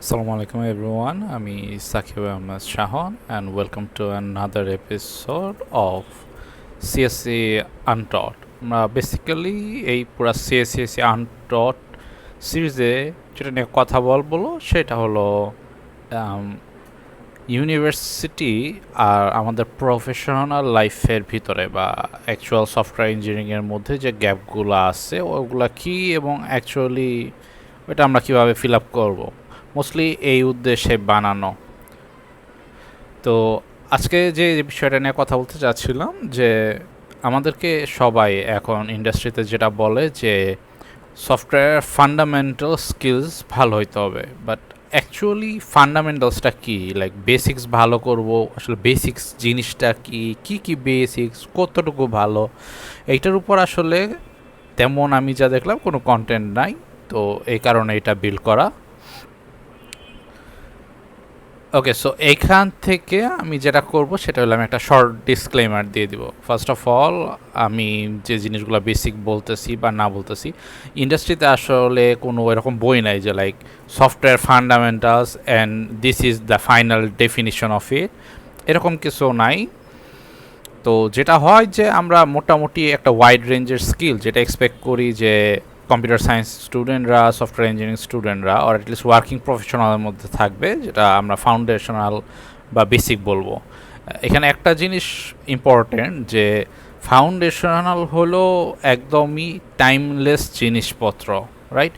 Assalamu alaikum everyone. আমি Sakib Ahmed Shahan and welcome to another episode of CSC Untaught. আমরা basically এই পুরা CSC Untaught সিরিজে যেটা নিয়ে কথা বলবো সেটা হলো ইউনিভার্সিটি আর আমাদের প্রফেশনাল লাইফের ভিতরে বা অ্যাকচুয়াল সফটওয়্যার ইঞ্জিনিয়ারিংয়ের মধ্যে যে গ্যাপগুলো আছে ওগুলা কী এবং অ্যাকচুয়ালি ওটা আমরা কীভাবে ফিল আপ করবো, মোস্টলি এই উদ্দেশ্যে বানানো। তো আজকে যে বিষয়টা নিয়ে কথা বলতে চাচ্ছিলাম যে আমাদেরকে সবাই এখন ইন্ডাস্ট্রিতে যেটা বলে যে সফটওয়্যার ফান্ডামেন্টাল স্কিলস ভালো হইতে হবে, বাট অ্যাকচুয়ালি ফান্ডামেন্টালসটা কী, লাইক বেসিক্স ভালো করব, আসলে বেসিক্স জিনিসটা কী কী বেসিক্স কতটুকু ভালো, এইটার উপর আসলে তেমন আমি যা দেখলাম কোনো কন্টেন্ট নাই। তো এই কারণে এটা বিল্ড করা। ওকে, সো এইখান থেকে আমি যেটা করব সেটা হলো আমি একটা শর্ট ডিসক্লেমার দিয়ে দিব। ফার্স্ট অফ অল, আমি যে জিনিসগুলো বেসিক বলতেছি বা না বলতেছি, ইন্ডাস্ট্রিতে আসলে কোনো এরকম বই নাই যে like software fundamentals and this is the final definition of it, এরকম কিছু নাই। তো যেটা হয় যে আমরা মোটামুটি একটা ওয়াইড রেঞ্জের স্কিল যেটা এক্সপেক্ট করি যে কম্পিউটার সায়েন্স স্টুডেন্টরা, সফটওয়্যার ইঞ্জিনিয়ারিং স্টুডেন্টরা অর অ্যাটলিস্ট ওয়ার্কিং প্রফেশনালের মধ্যে থাকবে, যেটা আমরা ফাউন্ডেশনাল বা বেসিক বলবো। এখানে একটা জিনিস ইম্পর্টেন্ট যে ফাউন্ডেশনাল হলো একদমই টাইমলেস জিনিসপত্র, রাইট,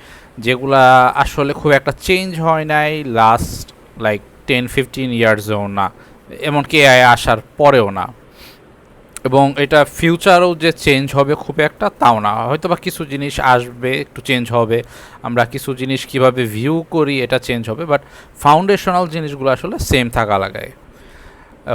যেগুলা আসলে খুব একটা চেঞ্জ হয় নাই লাস্ট লাইক 10-15 ইয়ার্সেও না, এমনকি এআই আসার পরেও না, এবং এটা ফিউচারও যে চেঞ্জ হবে খুব একটা তাও না, হয়তো বা কিছু জিনিস আসবে একটু চেঞ্জ হবে, আমরা কিছু জিনিস কিভাবে ভিউ করি এটা চেঞ্জ হবে, বাট ফাউন্ডেশনাল জিনিসগুলো আসলে সেম থাকা লাগায়।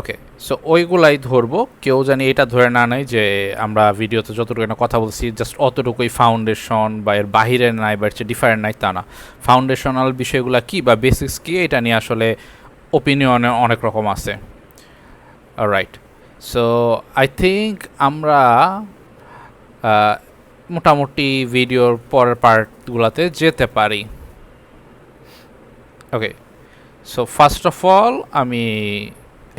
ওকে, সো ওইগুলাই ধরবো, কেউ জানি এটা ধরে না নেয় যে আমরা ভিডিওতে যতটুকু না কথা বলছি জাস্ট অতটুকুই ফাউন্ডেশন বা এর বাহিরে নাই বা এর চেয়ে ডিফারেন্ট নাই, তা না। ফাউন্ডেশনাল বিষয়গুলো কী বা বেসিক্স কী এটা নিয়ে আসলে ওপিনিয়নে অনেক রকম আছে। রাইট, সো আই থিঙ্ক আমরা মোটামুটি ভিডিওর পরের পার্টগুলোতে যেতে পারি। ওকে, সো ফার্স্ট অফ অল আমি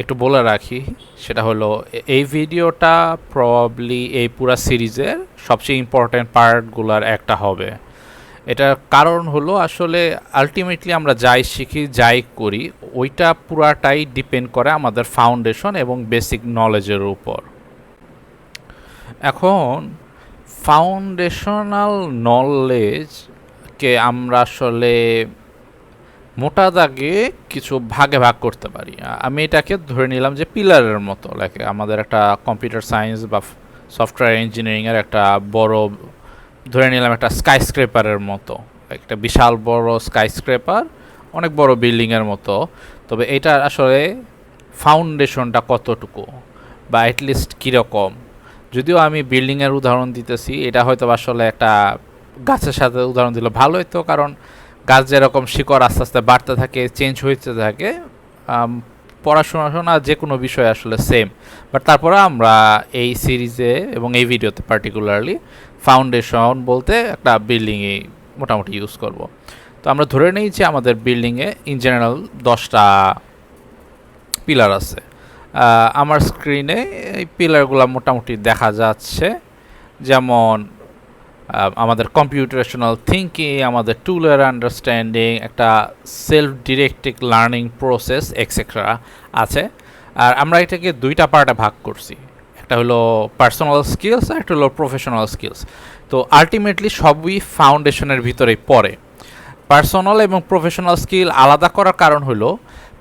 একটু বলে রাখি, সেটা হলো এই ভিডিওটা প্রবাবলি এই পুরা সিরিজের সবচেয়ে ইম্পর্ট্যান্ট পার্টগুলোর একটা হবে। এটার কারণ হলো আসলে আলটিমেটলি আমরা যাই শিখি যাই করি ওইটা পুরাটাই ডিপেন্ড করে আমাদের ফাউন্ডেশন এবং বেসিক নলেজের উপর। এখন ফাউন্ডেশনাল নলেজকে আমরা আসলে মোটা দাগে কিছু ভাগে ভাগ করতে পারি। আমি এটাকে ধরে নিলাম যে পিলারের মতো, লাইক আমাদের একটা কম্পিউটার সায়েন্স বা সফটওয়্যার ইঞ্জিনিয়ারিংয়ের একটা বড়, ধরে নিলাম একটা স্কাইস্ক্রেপারের মতো, একটা বিশাল বড় স্কাইস্ক্রেপার, অনেক বড় বিল্ডিংয়ের মতো। তবে এটার আসলে ফাউন্ডেশনটা কতটুকু বা অ্যাটলিস্ট কীরকম, যদিও আমি বিল্ডিংয়ের উদাহরণ দিতেছি, এটা হয়তো আসলে একটা গাছের সাথে উদাহরণ দিলে ভালো হতো, কারণ গাছ যেরকম শিকড় আস্তে আস্তে বাড়তে থাকে, চেঞ্জ হইতে থাকে, পড়াশোনা যে কোনো বিষয় আসলে সেম, বাট তারপরে আমরা এই সিরিজে এবং এই ভিডিওতে পার্টিকুলারলি ফাউন্ডেশন বলতে একটা বিল্ডিংয়ে মোটামুটি ইউজ করব। তো আমরা ধরে নিই যে আমাদের বিল্ডিংয়ে ইন জেনারেল 10টা পিলার আছে। আমার স্ক্রিনে এই পিলারগুলো মোটামুটি দেখা যাচ্ছে, যেমন আমাদের কম্পিউটেশনাল থিঙ্কিং, আমাদের টুলের আন্ডারস্ট্যান্ডিং, একটা self directed learning process etcetera আছে। আর আমরা এটাকে দুইটা পার্টে ভাগ করছি, একটা হলো পার্সোনাল স্কিলস আর একটা হলো প্রফেশনাল স্কিলস। তো আলটিমেটলি সবই ফাউন্ডেশনের ভিতরেই পড়ে। পার্সোনাল এবং প্রফেশনাল স্কিল আলাদা করার কারণ হলো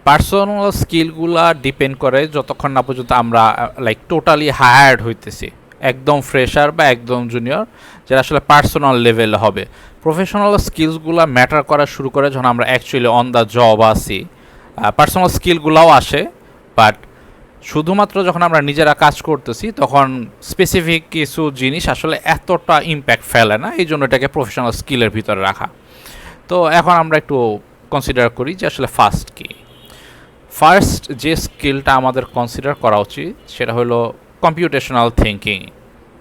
পার্সোনাল স্কিলগুলা ডিপেন্ড করে যতক্ষণ না পর্যন্ত আমরা লাইক টোটালি হায়ার্ড হইতেছি, একদম ফ্রেশার বা একদম জুনিয়র, যেটা আসলে পার্সোনাল লেভেল হবে। প্রফেশনাল স্কিলসগুলো ম্যাটার করা শুরু করে যখন আমরা অ্যাকচুয়ালি অন দ্য জব আসি। পার্সোনাল স্কিলগুলোও আসে, বাট শুধুমাত্র যখন আমরা নিজেরা কাজ করতেছি তখন স্পেসিফিক কিছু জিনিস আসলে এতটা ইম্প্যাক্ট ফেলে না, এই জন্য এটাকে প্রফেশনাল স্কিলের ভিতরে রাখা। তো এখন আমরা একটু কনসিডার করি যে আসলে ফার্স্ট যে স্কিলটা আমাদের কনসিডার করা উচিত সেটা হলো computational thinking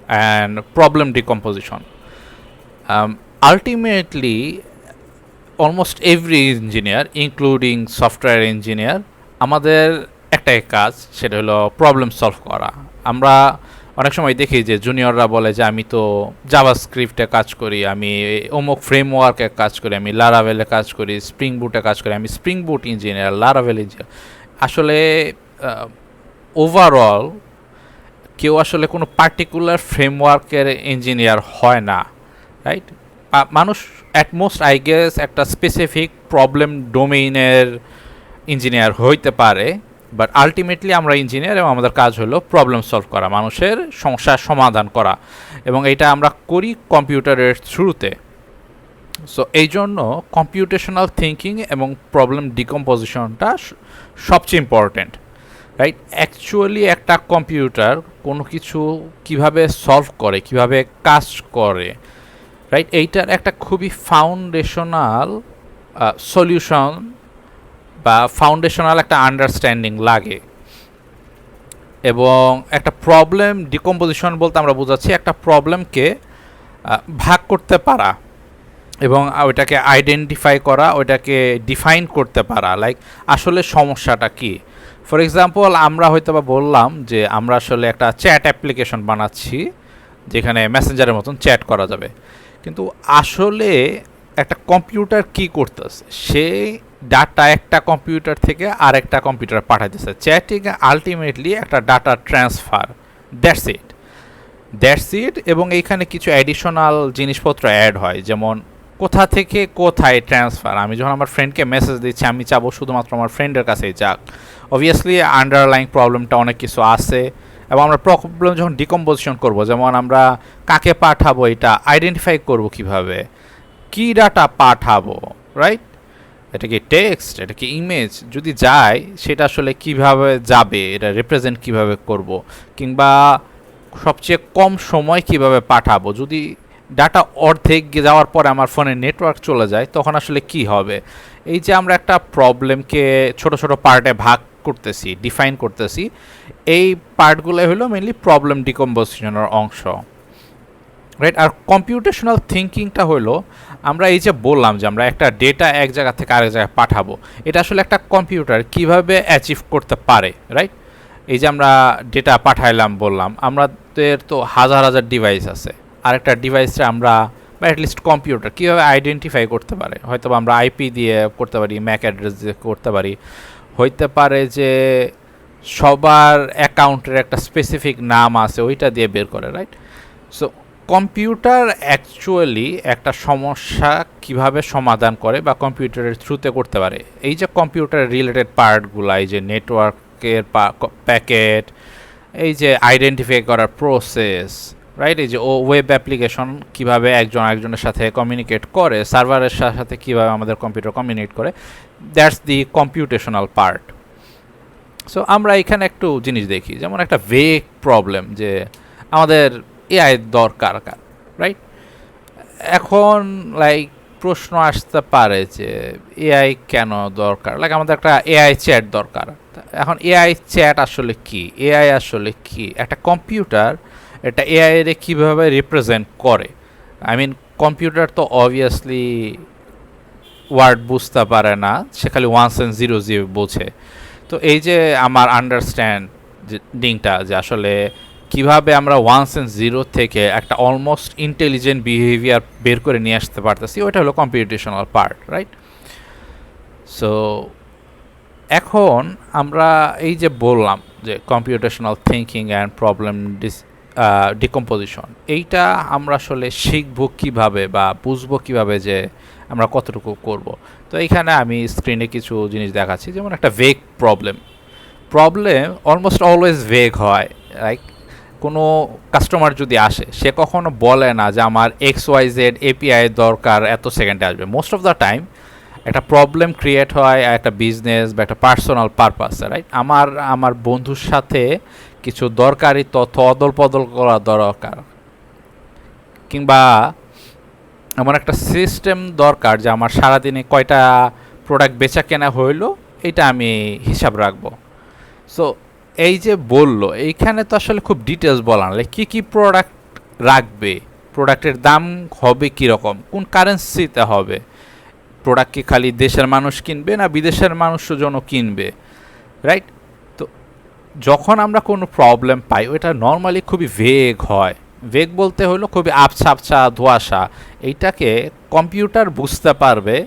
and problem decomposition. Ultimately almost every engineer including software engineer আমাদের একটাই কাজ, সেটা হলো প্রবলেম সলভ করা। আমরা অনেক সময় দেখি যে জুনিয়ররা বলে যে আমি তো জাভাস্ক্রিপ্টে কাজ করি, আমি অমুক ফ্রেমওয়ার্কে কাজ করি, আমি লারাভেলে কাজ করি, স্প্রিং বুটে কাজ করি, আমি স্প্রিং বুট ইঞ্জিনিয়ার, লারাভেল ইঞ্জিনিয়ার। আসলে ওভারঅল কেউ আসলে কোনো পার্টিকুলার ফ্রেমওয়ার্কের ইঞ্জিনিয়ার হয় না, রাইট? মানুষ অ্যাটমোস্ট আই গেস একটা স্পেসিফিক প্রবলেম ডোমেইনের ইঞ্জিনিয়ার হইতে পারে, বাট আলটিমেটলি আমরা ইঞ্জিনিয়ার এবং আমাদের কাজ হলো প্রবলেম সলভ করা, মানুষের সমস্যার সমাধান করা, এবং এটা আমরা করি কম্পিউটারের থ্রুতে। সো এই জন্য কম্পিউটেশনাল থিঙ্কিং এবং প্রবলেম ডিকম্পোজিশনটা সবচেয়ে ইম্পর্ট্যান্ট, রাইট? অ্যাকচুয়ালি একটা কম্পিউটার কোনো কিছু কিভাবে সলভ করে, কিভাবে কাজ করে, রাইট, এইটার একটা খুবই ফাউন্ডেশনাল সলিউশন বা ফাউন্ডেশনাল একটা আন্ডারস্ট্যান্ডিং লাগে। এবং একটা প্রবলেম ডিকম্পোজিশন বলতে আমরা বোঝাচ্ছি একটা প্রবলেমকে ভাগ করতে পারা এবং ওইটাকে আইডেন্টিফাই করা, ওইটাকে ডিফাইন করতে পারা, লাইক আসলে সমস্যাটা কী। ফর এক্সাম্পল, আমরা হয়তো বা বললাম যে আমরা আসলে একটা চ্যাট অ্যাপ্লিকেশন বানাচ্ছি যেখানে মেসেঞ্জারের মতন চ্যাট করা যাবে, কিন্তু আসলে একটা কম্পিউটার কি করতেছে, সে ডাটা একটা কম্পিউটার থেকে আরেকটা কম্পিউটার পাঠাইতেছে। চ্যাটিং আলটিমেটলি একটা ডাটা ট্রান্সফার, দ্যাটস ইট। এবং এইখানে কিছু অ্যাডিশনাল জিনিসপত্র অ্যাড হয়, যেমন কোথা থেকে কোথায় ট্রান্সফার। আমি যখন আমার ফ্রেন্ডকে মেসেজ দিচ্ছি, আমি চাবো শুধুমাত্র আমার ফ্রেন্ডের কাছেই যাক। অবভিয়াসলি আন্ডারলাইং প্রবলেমটা অনেক কিছু আছে, এবং আমরা প্রবলেম যখন ডিকম্পোজিশন করব, যেমন আমরা কাকে পাঠাবো এটা আইডেন্টিফাই করব কিভাবে, কি ডাটা পাঠাবো, রাইট? এটা কি টেক্সট, এটা কি ইমেজ, যদি যায় সেটা আসলে কিভাবে যাবে, এটা রিপ্রেজেন্ট কিভাবে করব, কিংবা সবচেয়ে কম সময় কিভাবে পাঠাবো, যদি ডাটা অর্ধেক যাওয়ার পরে আমার ফোনে নেটওয়ার্ক চলে যায় তখন আসলে কি হবে। এই যে আমরা একটা প্রবলেমকে ছোট ছোট পার্টে ভাগ করতেছি, ডিফাইন করতেছি, এই পার্টগুলো হলো মেনলি প্রবলেম ডিকম্পোজিশনের অংশ, রাইট? আর কম্পিউটেশনাল থিঙ্কিংটা হলো আমরা এই যে বললাম যে আমরা একটা ডেটা এক জায়গা থেকে আরেক জায়গায় পাঠাবো, এটা আসলে একটা কম্পিউটার কিভাবে অ্যাচিভ করতে পারে, রাইট? এই যে আমরা ডেটা পাঠাইলাম বললাম, আমাদের তো হাজার হাজার ডিভাইস আছে, আরেকটা ডিভাইসে আমরা বা অ্যাটলিস্ট কম্পিউটার কীভাবে আইডেন্টিফাই করতে পারে, হয়তো আমরা আইপি দিয়ে করতে পারি, ম্যাক অ্যাড্রেস দিয়ে করতে পারি, হইতে পারে যে সবার অ্যাকাউন্টের একটা স্পেসিফিক নাম আছে ওইটা দিয়ে বের করে, রাইট? সো কম্পিউটার অ্যাকচুয়ালি একটা সমস্যা কিভাবে সমাধান করে বা কম্পিউটারের থ্রুতে করতে পারে, এই যে কম্পিউটার রিলেটেড পার্টগুলো, এই যে নেটওয়ার্কের প্যাকেট, এই যে আইডেন্টিফাই করার প্রসেস, রাইট? এই যে ওয়েব অ্যাপ্লিকেশন কীভাবে একজন আরেকজনের সাথে কমিউনিকেট করে, সার্ভারের সাথে কীভাবে আমাদের কম্পিউটার কমিউনিকেট করে, that's the computational part. So আমরা এখানে একটু জিনিস দেখি, যেমন একটা ভেগ প্রবলেম যে আমাদের এআই দরকার, রাইট? এখন লাইক প্রশ্ন আসতে পারে যে এআই কেন দরকার, লাইক আমাদের একটা এআই চ্যাট দরকার। এখন এআই চ্যাট আসলে কি, এআই আসলে কি, একটা কম্পিউটার এটা এআই এর কীভাবে রিপ্রেজেন্ট করে? আই মিন কম্পিউটার তো অবভিয়াসলি ওয়ার্ড বুঝতে পারে না, সে খালি ওয়ান্স অ্যান্ড জিরো জিরো বোঝে। তো এই যে আমার আন্ডারস্ট্যান্ডিংটা যে আসলে কিভাবে আমরা ওয়ান্স অ্যান্ড জিরো থেকে একটা অলমোস্ট ইন্টেলিজেন্ট বিহেভিয়ার বের করে নিয়ে আসতে পারতেছি, ওইটা হলো কম্পিউটেশনাল পার্ট, রাইট? সো এখন আমরা এই যে বললাম যে computational thinking and problem decomposition, এইটা আমরা আসলে শিখবো কীভাবে বা বুঝবো কীভাবে যে আমরা কতটুকু করব। তো এইখানে আমি স্ক্রিনে কিছু জিনিস দেখাচ্ছি, যেমন একটা vague problem almost always vague হয়, লাইক কোনো কাস্টমার যদি আসে সে কখনো বলে না যে আমার XYZ API দরকার এত সেকেন্ডে আসবে। মোস্ট অফ দ্য টাইম একটা প্রবলেম ক্রিয়েট হয় একটা বিজনেস বা একটা পার্সোনাল পারপাসে, রাইট? আমার বন্ধুর সাথে কিছু দরকারি তথ্য অদল বদল করা দরকার, কিংবা এমন একটা সিস্টেম দরকার যে আমার সারাদিনে কয়টা প্রোডাক্ট বেচা কেনা হইলো এটা আমি হিসাব রাখবো। সো এই যে বললো এইখানে তো আসলে খুব ডিটেলস বলা না, লাইক কী প্রোডাক্ট রাখবে, প্রোডাক্টের দাম হবে কীরকম, কোন কারেন্সিতে হবে, প্রোডাক্ট কি খালি দেশের মানুষ কিনবে না বিদেশের মানুষজন কিনবে, রাইট? তো যখন আমরা কোনো প্রবলেম পাই ওইটা নর্মালি খুবই ভেগ হয়। ভেগ বলতে হলো খুবই আবছা আবছা ধোঁয়াশা। এইটাকে কম্পিউটার বুঝতে পারবে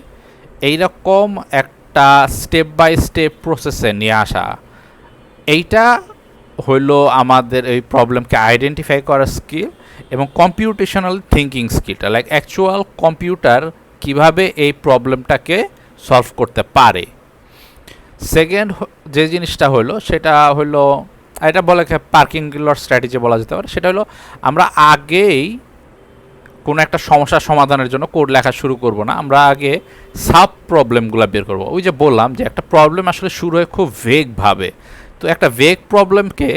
এইরকম একটা স্টেপ বাই স্টেপ প্রসেসে নিয়ে আসা। এইটা হইলো আমাদের এই প্রবলেমকে আইডেন্টিফাই করার স্কিল এবং কম্পিউটেশনাল থিঙ্কিং স্কিলটা, লাইক অ্যাকচুয়াল কম্পিউটার কিভাবে এই প্রবলেমটাকে সলভ করতে পারে। সেকেন্ড যে জিনিসটা হলো সেটা হলো, এটা বলে পার্কিং লট স্ট্র্যাটেজি বলা যেতে পারে। সেটা হলো আমরা আগেই কোনো একটা সমস্যার সমাধানের জন্য কোড লেখা শুরু করব না, আমরা আগে সাব প্রবলেমগুলো বের করব। ওই যে বললাম যে একটা প্রবলেম আসলে শুরু হয় খুব ভেগভাবে, তো একটা ভেগ প্রবলেমকে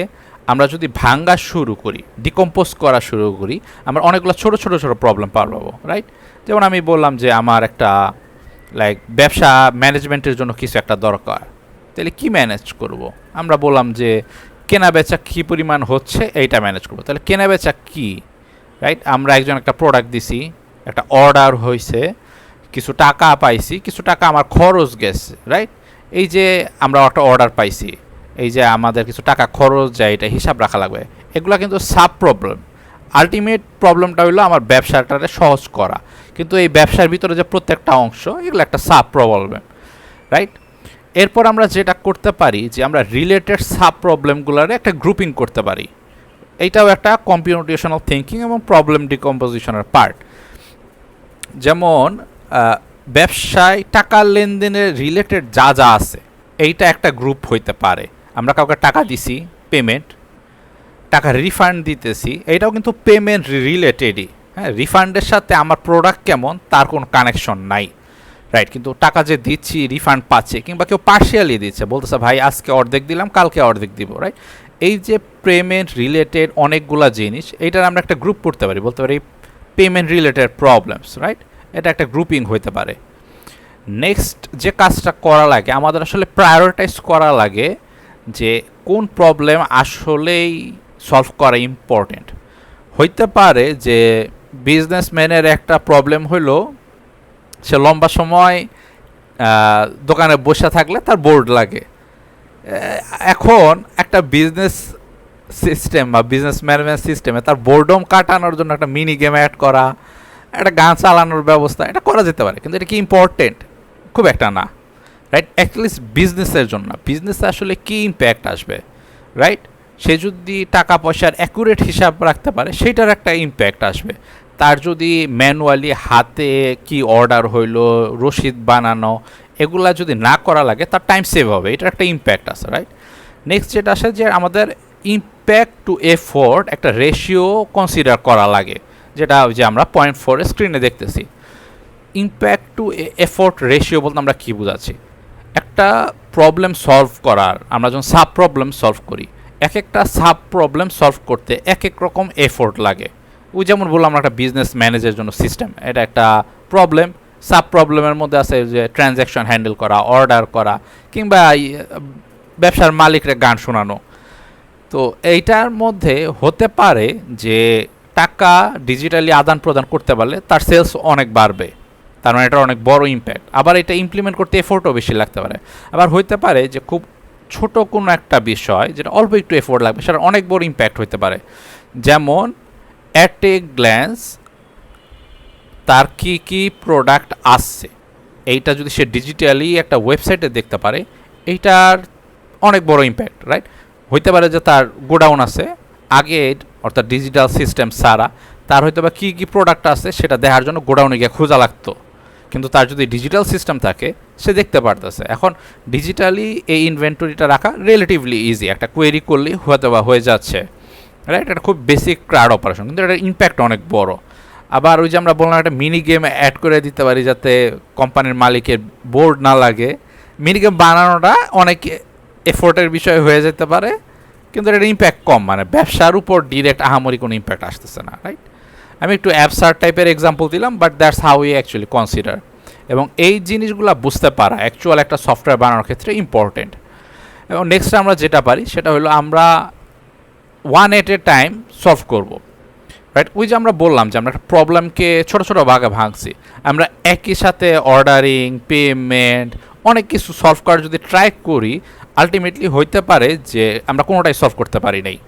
আমরা যদি ভাঙ্গা শুরু করি, ডিকম্পোজ করা শুরু করি, আমরা অনেকগুলো ছোটো ছোটো ছোটো প্রবলেম পাবো, রাইট? যেমন আমি বললাম যে আমার একটা লাইক ব্যবসা ম্যানেজমেন্টের জন্য কিছু একটা দরকার, তাহলে কি ম্যানেজ করব? আমরা বললাম যে কেনা বেচা কী পরিমাণ হচ্ছে এইটা ম্যানেজ করবো, তাহলে কেনা বেচা কী, রাইট? আমরা একজন একটা প্রোডাক্ট দিছি, একটা অর্ডার হয়েছে, কিছু টাকা পাইছি, কিছু টাকা আমার খরচ গেছে, রাইট? এই যে আমরা একটা অর্ডার পাইছি, এই যে আমাদের কিছু টাকা খরচ যায়, এটা হিসাব রাখা লাগবে। এগুলো কিন্তু সাব প্রবলেম। আলটিমেট প্রবলেমটা হলো আমার ব্যবসাটাকে সহজ করা, কিন্তু এই ব্যবসার ভিতরে যে প্রত্যেকটা অংশ এগুলো একটা সাব প্রবলেম, রাইট? এরপর আমরা যেটা করতে পারি যে আমরা রিলেটেড সাব প্রবলেমগুলোর একটা গ্রুপিং করতে পারি। এইটাও একটা কম্পিউটেশনাল থিঙ্কিং এবং প্রবলেম ডিকম্পোজিশনের পার্ট। যেমন ব্যবসায় টাকার লেনদেনের রিলেটেড যা যা আছে এইটা একটা গ্রুপ হইতে পারে। আমরা কাউকে টাকা দিছি, পেমেন্ট, টাকা রিফান্ড দিতেছি, এইটাও কিন্তু পেমেন্ট রিলেটেডই। হ্যাঁ, রিফান্ডের সাথে আমার প্রোডাক্ট কেমন তার কোনো কানেকশন নাই, রাইট? কিন্তু টাকা যে দিচ্ছি রিফান্ড পাচ্ছে, কিংবা কেউ পার্শিয়ালি দিচ্ছে, বলতেছে ভাই আজকে অর্ধেক দিলাম কালকে অর্ধেক দিব, রাইট? এই যে পেমেন্ট রিলেটেড অনেকগুলা জিনিস, এইটার আমরা একটা গ্রুপ করতে পারি, বলতে পারি পেমেন্ট রিলেটেড প্রবলেমস, রাইট? এটা একটা গ্রুপিং হইতে পারে। নেক্সট যে কাজটা করা লাগে, আমাদের আসলে প্রায়োরিটাইজ করা লাগে যে কোন প্রবলেম আসলেই সলভ করা ইম্পর্টেন্ট। হইতে পারে যে বিজনেসম্যানের একটা প্রবলেম হইলো সে লম্বা সময় দোকানে বসে থাকলে তার বোর্ড লাগে। এখন একটা বিজনেস সিস্টেম বা বিজনেস ম্যানেজমেন্ট সিস্টেমে তার বোর্ডম কাটানোর জন্য একটা মিনি গেম অ্যাড করা, একটা গান চালানোর ব্যবস্থা, এটা করা যেতে পারে, কিন্তু এটা কি ইম্পর্টেন্ট? খুব একটা না, রাইট? অ্যাটলিস্ট বিজনেসের জন্য, বিজনেসে আসলে কী ইম্প্যাক্ট আসবে, রাইট? সে যদি টাকা পয়সার অ্যাকুরেট হিসাব রাখতে পারে সেইটার একটা ইম্প্যাক্ট আসবে। তার যদি ম্যানুয়ালি হাতে কি অর্ডার হইলো, রসিদ বানানো, এগুলা যদি না করা লাগে তার টাইম সেভ হবে, এটার একটা ইম্প্যাক্ট আছে, রাইট? নেক্সট যেটা আসে যে আমাদের ইম্প্যাক্ট টু এফোর্ট একটা রেশিও কনসিডার করা লাগে, যেটা যে আমরা 0.4 স্ক্রিনে দেখতেছি। ইম্প্যাক্ট টু এফোর্ট রেশিও বলতে আমরা কী বোঝাচ্ছি? একটা প্রবলেম সলভ করার, আমরা যখন সাব প্রবলেম সলভ করি, এক একটা সাব প্রবলেম সলভ করতে এক এক রকম এফোর্ট লাগে। ওই যেমন বললাম আমরা একটা বিজনেস ম্যানেজের জন্য সিস্টেম, এটা একটা প্রবলেম। সাব প্রবলেমের মধ্যে আছে যে ট্রানজ্যাকশন হ্যান্ডেল করা, অর্ডার করা, কিংবা ব্যবসার মালিকরে গান শোনানো। তো এইটার মধ্যে হতে পারে যে টাকা ডিজিটালি আদান প্রদান করতে পারলে তার সেলস অনেক বাড়বে, তার মানে এটা অনেক বড় ইম্প্যাক্ট। আবার এটা ইমপ্লিমেন্ট করতে এফোর্টও বেশি লাগতে পারে। আবার হইতে পারে যে খুব ছোট কোনো একটা বিষয় যেটা অল্প একটু এফোর্ট লাগবে, সেটা অনেক বড় ইম্প্যাক্ট হইতে পারে। যেমন অ্যাট এ গ্ল্যান্স তার কি কি প্রোডাক্ট আসছে এইটা যদি সে ডিজিটালি একটা ওয়েবসাইটে দেখতে পারে, এইটার অনেক বড় ইম্প্যাক্ট, রাইট? হইতে পারে যে তার গোডাউন আছে আগে, অর্থাৎ ডিজিটাল সিস্টেম ছাড়া তার হয়তো বা কী কী প্রোডাক্ট আছে সেটা দেখার জন্য গোডাউনে গিয়ে খোঁজা লাগতো, কিন্তু তার যদি ডিজিটাল সিস্টেম থাকে সে দেখতে পারতেছে। এখন ডিজিটালি এই ইনভেন্টরিটা রাখা রিলেটিভলি ইজি, একটা কোয়েরি করলেই হয়তো বা হয়ে যাচ্ছে, রাইট? এটা খুব বেসিক ক্রাউড অপারেশন, কিন্তু এটার ইম্প্যাক্ট অনেক বড়। আবার ওই যে আমরা বললাম একটা মিনি গেম অ্যাড করে দিতে পারি যাতে কোম্পানির মালিকের বোর্ড না লাগে। মিনি গেম বানানোটা অনেক এফোর্টের বিষয় হয়ে যেতে পারে, কিন্তু এটার ইম্প্যাক্ট কম, মানে ব্যবসার উপর ডিরেক্ট আহামরি কোনো ইম্প্যাক্ট আসতেছে না, রাইট? আমি একটু অ্যাবসার্ড টাইপের এক্সাম্পল দিলাম, but that's how we actually consider. এবং এই জিনিসগুলো বুঝতে পারা অ্যাকচুয়াল একটা সফটওয়্যার বানানোর ক্ষেত্রে ইম্পর্টেন্ট। এবং নেক্সট আমরা যেটা পারি সেটা হলো আমরা ওয়ান এট এ টাইম সলভ করব, রাইট? ওই যে আমরা বললাম যে আমরা একটা প্রবলেমকে ছোট ছোট ভাগে ভাঙছি, আমরা একই সাথে অর্ডারিং, পেমেন্ট, অনেক কিছু সলভ করার যদি ট্রাই করি, আলটিমেটলি হইতে পারে যে আমরা কোনোটাই সলভ করতে পারি নাই।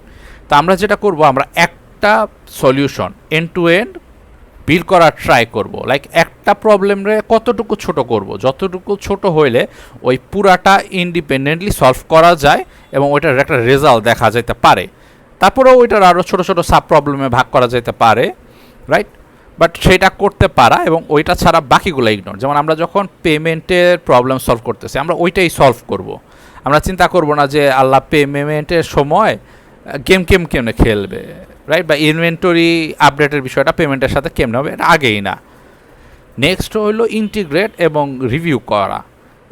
তো আমরা যেটা করব, আমরা একটা solution end to end build করার ট্রাই করব। লাইক একটা প্রবলেমরে কতটুকু ছোট করব, যতটুকু ছোট হইলে ওই পুরাটা ইন্ডিপেন্ডেন্টলি সলভ করা যায় এবং ওইটার একটা রেজাল্ট দেখা যেতে পারে। তারপরেও ওইটার আরও ছোটো ছোটো সাব প্রবলেমে ভাগ করা যেতে পারে, রাইট? বাট সেটা করতে পারা এবং ওইটা ছাড়া বাকিগুলো ইগনোর। যেমন আমরা যখন পেমেন্টের প্রবলেম সলভ করতেছি, আমরা ওইটাই সলভ করব। আমরা চিন্তা করব না যে আল্লাহ পেমেন্টের সময় কেমনে খেলবে, রাইট? বা ইনভেন্টরি আপডেটের বিষয়টা পেমেন্টের সাথে কেমনে হবে, এটা আগেই না। নেক্সট হলো ইন্টিগ্রেট এবং রিভিউ করা।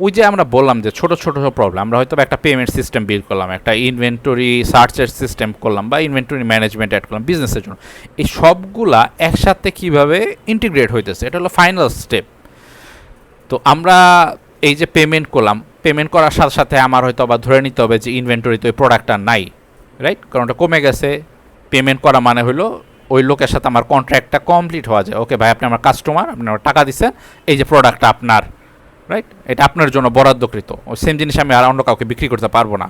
ওই যে আমরা বললাম যে ছোটো ছোটো প্রবলেম, আমরা হয়তো একটা পেমেন্ট সিস্টেম বিল্ড করলাম, একটা ইনভেন্টরি সার্চের সিস্টেম করলাম, বা ইনভেন্টরি ম্যানেজমেন্ট অ্যাড করলাম বিজনেসের জন্য। এই সবগুলা একসাথে কীভাবে ইন্টিগ্রেট হইতেছে, এটা হলো ফাইনাল স্টেপ। তো আমরা এই যে পেমেন্ট করলাম, পেমেন্ট করার সাথে সাথে আমার হয়তো আবার ধরে নিতে হবে যে ইনভেন্টরিতে ওই প্রোডাক্টটা নাই, রাইট? কারণ ওটা কমে গেছে। পেমেন্ট করা মানে হলো ওই লোকের সাথে আমার কন্ট্রাক্টটা কমপ্লিট হওয়া যায়। ওকে ভাই, আপনি আমার কাস্টমার, আপনি আমার টাকা দিচ্ছেন, এই যে প্রোডাক্টটা আপনার, রাইট? এটা আপনার জন্য বরাদ্দকৃত। ওই সেম জিনিস আমি আর অন্য কাউকে বিক্রি করতে পারবো না।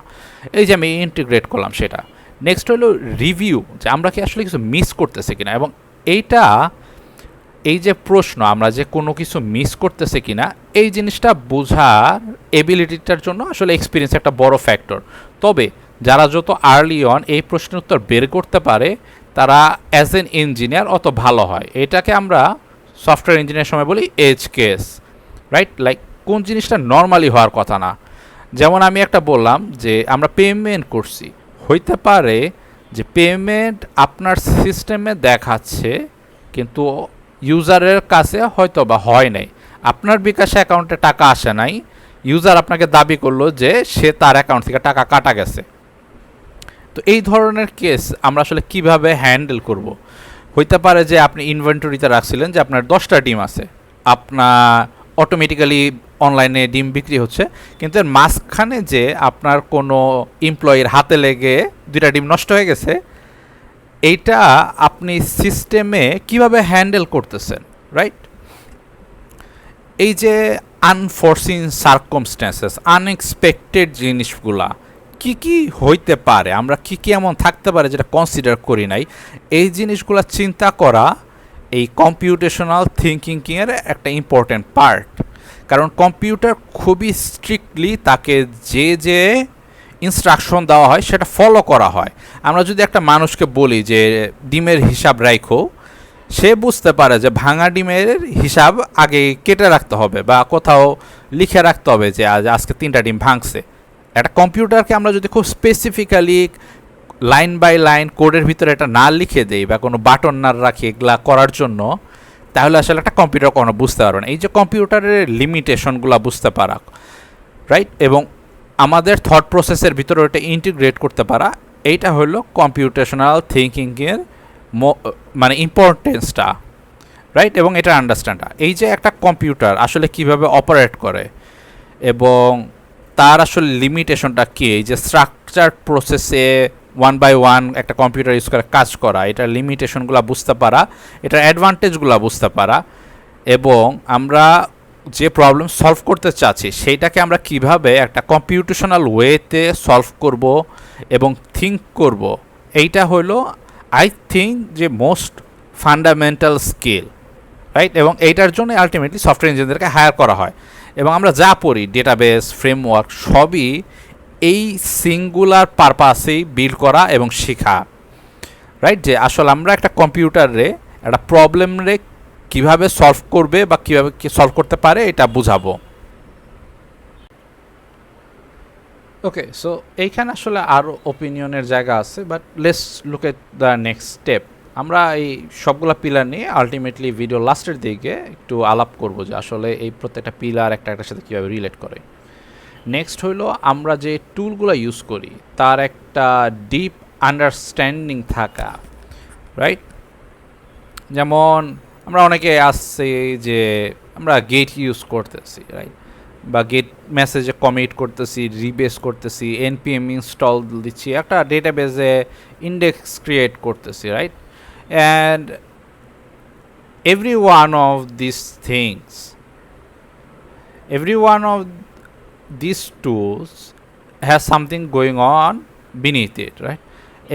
এই যে আমি ইন্টিগ্রেট করলাম সেটা। নেক্সট হলো রিভিউ, যে আমরা কি আসলে কিছু মিস করতেছি কিনা, এবং এইটা এই যে প্রশ্ন, আমরা যে কোনো কিছু মিস করতেছে কিনা, এই জিনিসটা বোঝার এবিলিটিটার জন্য আসলে এক্সপিরিয়েন্স একটা বড় ফ্যাক্টর। তবে যারা যত আর্লি অন এই প্রশ্নের উত্তর বের করতে পারে, তারা অ্যাজ এন ইঞ্জিনিয়ার অত ভালো হয়। এটাকে আমরা সফটওয়্যার ইঞ্জিনিয়ার সময় বলি এজ কেস, রাইট? লাইক কোন জিনিসটা নর্মালি হওয়ার কথা না। যেমন আমি একটা বললাম যে আমরা পেমেন্ট করছি, হইতে পারে যে পেমেন্ট আপনার সিস্টেমে দেখাচ্ছে কিন্তু ইউজারের কাছে হয়তো বা হয় নাই, আপনার বিকাশ অ্যাকাউন্টে টাকা আসে নাই, ইউজার আপনাকে দাবি করলো যে সে তার অ্যাকাউন্ট থেকে টাকা কাটা গেছে। তো এই ধরনের কেস আমরা আসলে কিভাবে হ্যান্ডেল করব? হইতে পারে যে আপনি ইনভেন্টরিতে রাখছিলেন যে আপনার 10টা ডিম আছে, আপনার অটোমেটিক্যালি অনলাইনে ডিম বিক্রি হচ্ছে, কিন্তু এর মাঝখানে যে আপনার কোনো এমপ্লয়ির হাতে লেগে 2টা ডিম নষ্ট হয়ে গেছে, এইটা আপনি সিস্টেমে কিভাবে হ্যান্ডেল করতেছেন, রাইট? এই যে আনফোরসিন সার্কমস্ট্যান্সেস, আনএক্সপেক্টেড জিনিসগুলা কি কি হইতে পারে, আমরা কি কি এমন থাকতে পারে যেটা কনসিডার করি নাই, এই জিনিসগুলো চিন্তা করা এই কম্পিউটেশনাল থিঙ্কিংয়ের একটা ইম্পর্ট্যান্ট পার্ট। কারণ কম্পিউটার খুবই স্ট্রিক্টলি তাকে যে যে ইনস্ট্রাকশন দেওয়া হয় সেটা ফলো করা হয়। আমরা যদি একটা মানুষকে বলি যে ডিমের হিসাব রাখো, সে বুঝতে পারে যে ভাঙা ডিমের হিসাব আগে কেটে রাখতে হবে বা কোথাও লিখে রাখতে হবে যে আজকে 3টা ডিম ভাঙছে। একটা কম্পিউটারকে আমরা যদি খুব স্পেসিফিক্যালি লাইন বাই লাইন কোডের ভিতরে এটা না লিখে দেই বা কোনো বাটন না রাখি এগুলা করার জন্য, তাহলে আসলে একটা কম্পিউটার কোনো বুঝতে পারবে না। এই যে কম্পিউটারের লিমিটেশনগুলো বুঝতে পারা, রাইট? এবং আমাদের থট প্রসেসের ভিতরে ওটা ইন্টিগ্রেট করতে পারা, এইটা হলো কম্পিউটেশনাল থিঙ্কিংয়ের মানে ইম্পর্টেন্সটা, রাইট? এবং এটা আন্ডারস্ট্যান্ডটা, এই যে একটা কম্পিউটার আসলে কিভাবে অপারেট করে এবং তার আসলে লিমিটেশনটা কী, এই যে স্ট্রাকচার প্রসেসে 1 by 1 একটা কম্পিউটার ইউজ করে কাজ করা, এটার লিমিটেশনগুলো বুঝতে পারা, এটার অ্যাডভান্টেজগুলো বুঝতে পারা, এবং আমরা যে প্রবলেম সলভ করতে চাচ্ছি সেইটাকে আমরা কিভাবে একটা কম্পিউটেশনাল ওয়েতে সলভ করব এবং থিঙ্ক করব, এইটা হলো আই থিঙ্ক যে মোস্ট ফান্ডামেন্টাল স্কিল, রাইট? এবং এইটার জন্য আলটিমেটলি সফটওয়্যার ইঞ্জিনিয়ারদেরকে হায়ার করা হয়। এবং আমরা যা পড়ি ডেটাবেস, ফ্রেমওয়ার্ক, সবই এই সিঙ্গুলার পারপাসেই বিল্ড করা এবং শেখা, রাইট? যে আসলে আমরা একটা কম্পিউটারে একটা প্রবলেমরে কিভাবে সলভ করবে বা কীভাবে সলভ করতে পারে এটা বুঝাবো। ওকে, সো এইখানে আসলে আরও ওপিনিয়নের জায়গা আছে, but let's look at the next step. আমরা এই সবগুলো পিলার নিয়ে আলটিমেটলি ভিডিও লাস্টের দিকে একটু আলাপ করব যে আসলে এই প্রত্যেকটা পিলার একটা একটার সাথে কীভাবে রিলেট করে। নেক্সট হইলো আমরা যে টুলগুলো ইউজ করি তার একটা ডিপ আন্ডারস্ট্যান্ডিং থাকা, রাইট? যেমন আমরা অনেকে আসছি যে আমরা গেট ইউজ করতেছি, রাইট? বা গেট মেসেজে কমিট করতেছি, রিবেস করতেছি, এনপিএম ইনস্টল দিচ্ছি, একটা ডেটাবেসে ইন্ডেক্স ক্রিয়েট করতেছি, right? and every one of these things, every one of these tools has something going on beneath it, right?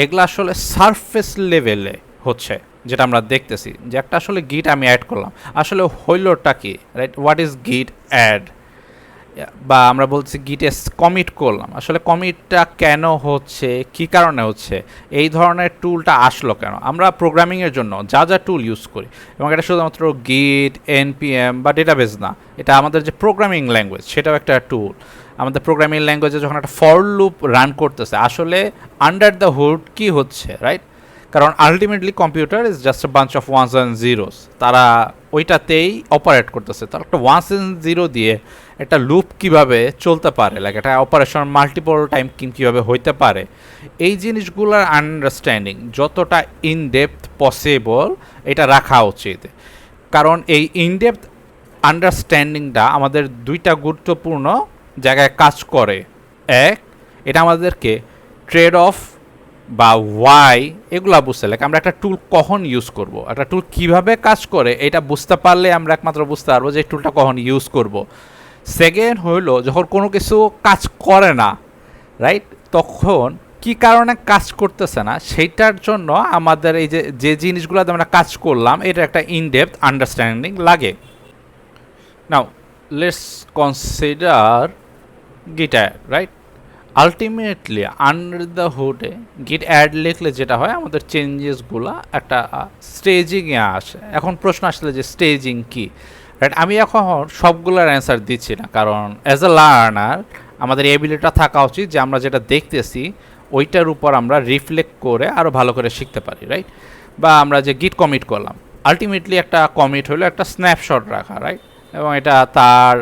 এগুলা আসলে সারফেস লেভেলে হচ্ছে, যেটা আমরা দেখতেছি যে একটা আসলে গিট আমি অ্যাড করলাম, আসলে হইলটা কি, রাইট? হোয়াট ইজ গিট অ্যাড, বা আমরা বলছি গিটে কমিট করলাম, আসলে কমিটটা কেন হচ্ছে, কি কারণে হচ্ছে, এই ধরনের টুলটা আসলো কেন? আমরা প্রোগ্রামিংয়ের জন্য যা যা টুল ইউজ করি, এবং এটা শুধুমাত্র গিট, এনপিএম বা ডেটাবেস না, এটা আমাদের যে প্রোগ্রামিং ল্যাঙ্গুয়েজ সেটাও একটা টুল। আমাদের প্রোগ্রামিং ল্যাঙ্গুয়েজে যখন একটা ফর লুপ রান করতেছে, আসলে আন্ডার দ্য হুড কি হচ্ছে, রাইট? কারণ ultimately computer is just a bunch of wands and zeros, তারা ওইটাতেই অপারেট করতেছে। তার একটা ওয়ান্স অ্যান্ড জিরো দিয়ে একটা লুপ কিভাবে চলতে পারে, লাইক একটা অপারেশন মাল্টিপল টাইম কীভাবে হইতে পারে, এই জিনিসগুলোর আন্ডারস্ট্যান্ডিং যতটা ইন ডেপথ পসিবল এটা রাখা উচিত। কারণ এই ইন ডেপথ আন্ডারস্ট্যান্ডিংটা আমাদের দুইটা গুরুত্বপূর্ণ জায়গায় কাজ করে। এক, এটা আমাদেরকে ট্রেড অফ বা ওয়াই এগুলা বুঝতে, লাইক আমরা একটা টুল কখন ইউজ করব, একটা টুল কিভাবে কাজ করে এটা বুঝতে পারলে আমরা একমাত্র বুঝতে পারবো যে এই টুলটা কখন ইউজ করব। সেকেন্ড হইলো যখন কোনো কিছু কাজ করে না, রাইট, তখন কি কারণে কাজ করতেছে না সেইটার জন্য আমাদের এই যে জিনিসগুলোতে আমরা কাজ করলাম এটা একটা ইনডেপথ আন্ডারস্ট্যান্ডিং লাগে। Now let's consider git add, right? Ultimately under the হুডে গিট অ্যাড লিখলে যেটা হয়, আমাদের চেঞ্জেসগুলো একটা স্টেজিংয়ে আসে। এখন প্রশ্ন আসলে যে স্টেজিং কি, রাইট? আমি এখন সবগুলোর অ্যান্সার দিচ্ছি না, কারণ অ্যাজ এ লার্নার আমাদের এবিলিটিটা থাকা উচিত যে আমরা যেটা দেখতেছি ওইটার উপর আমরা রিফ্লেক্ট করে আরও ভালো করে শিখতে পারি, রাইট? বা আমরা যে গিট কমিট করলাম, আলটিমেটলি একটা কমিট হলো একটা স্ন্যাপশট রাখা, রাইট? এবং এটা তার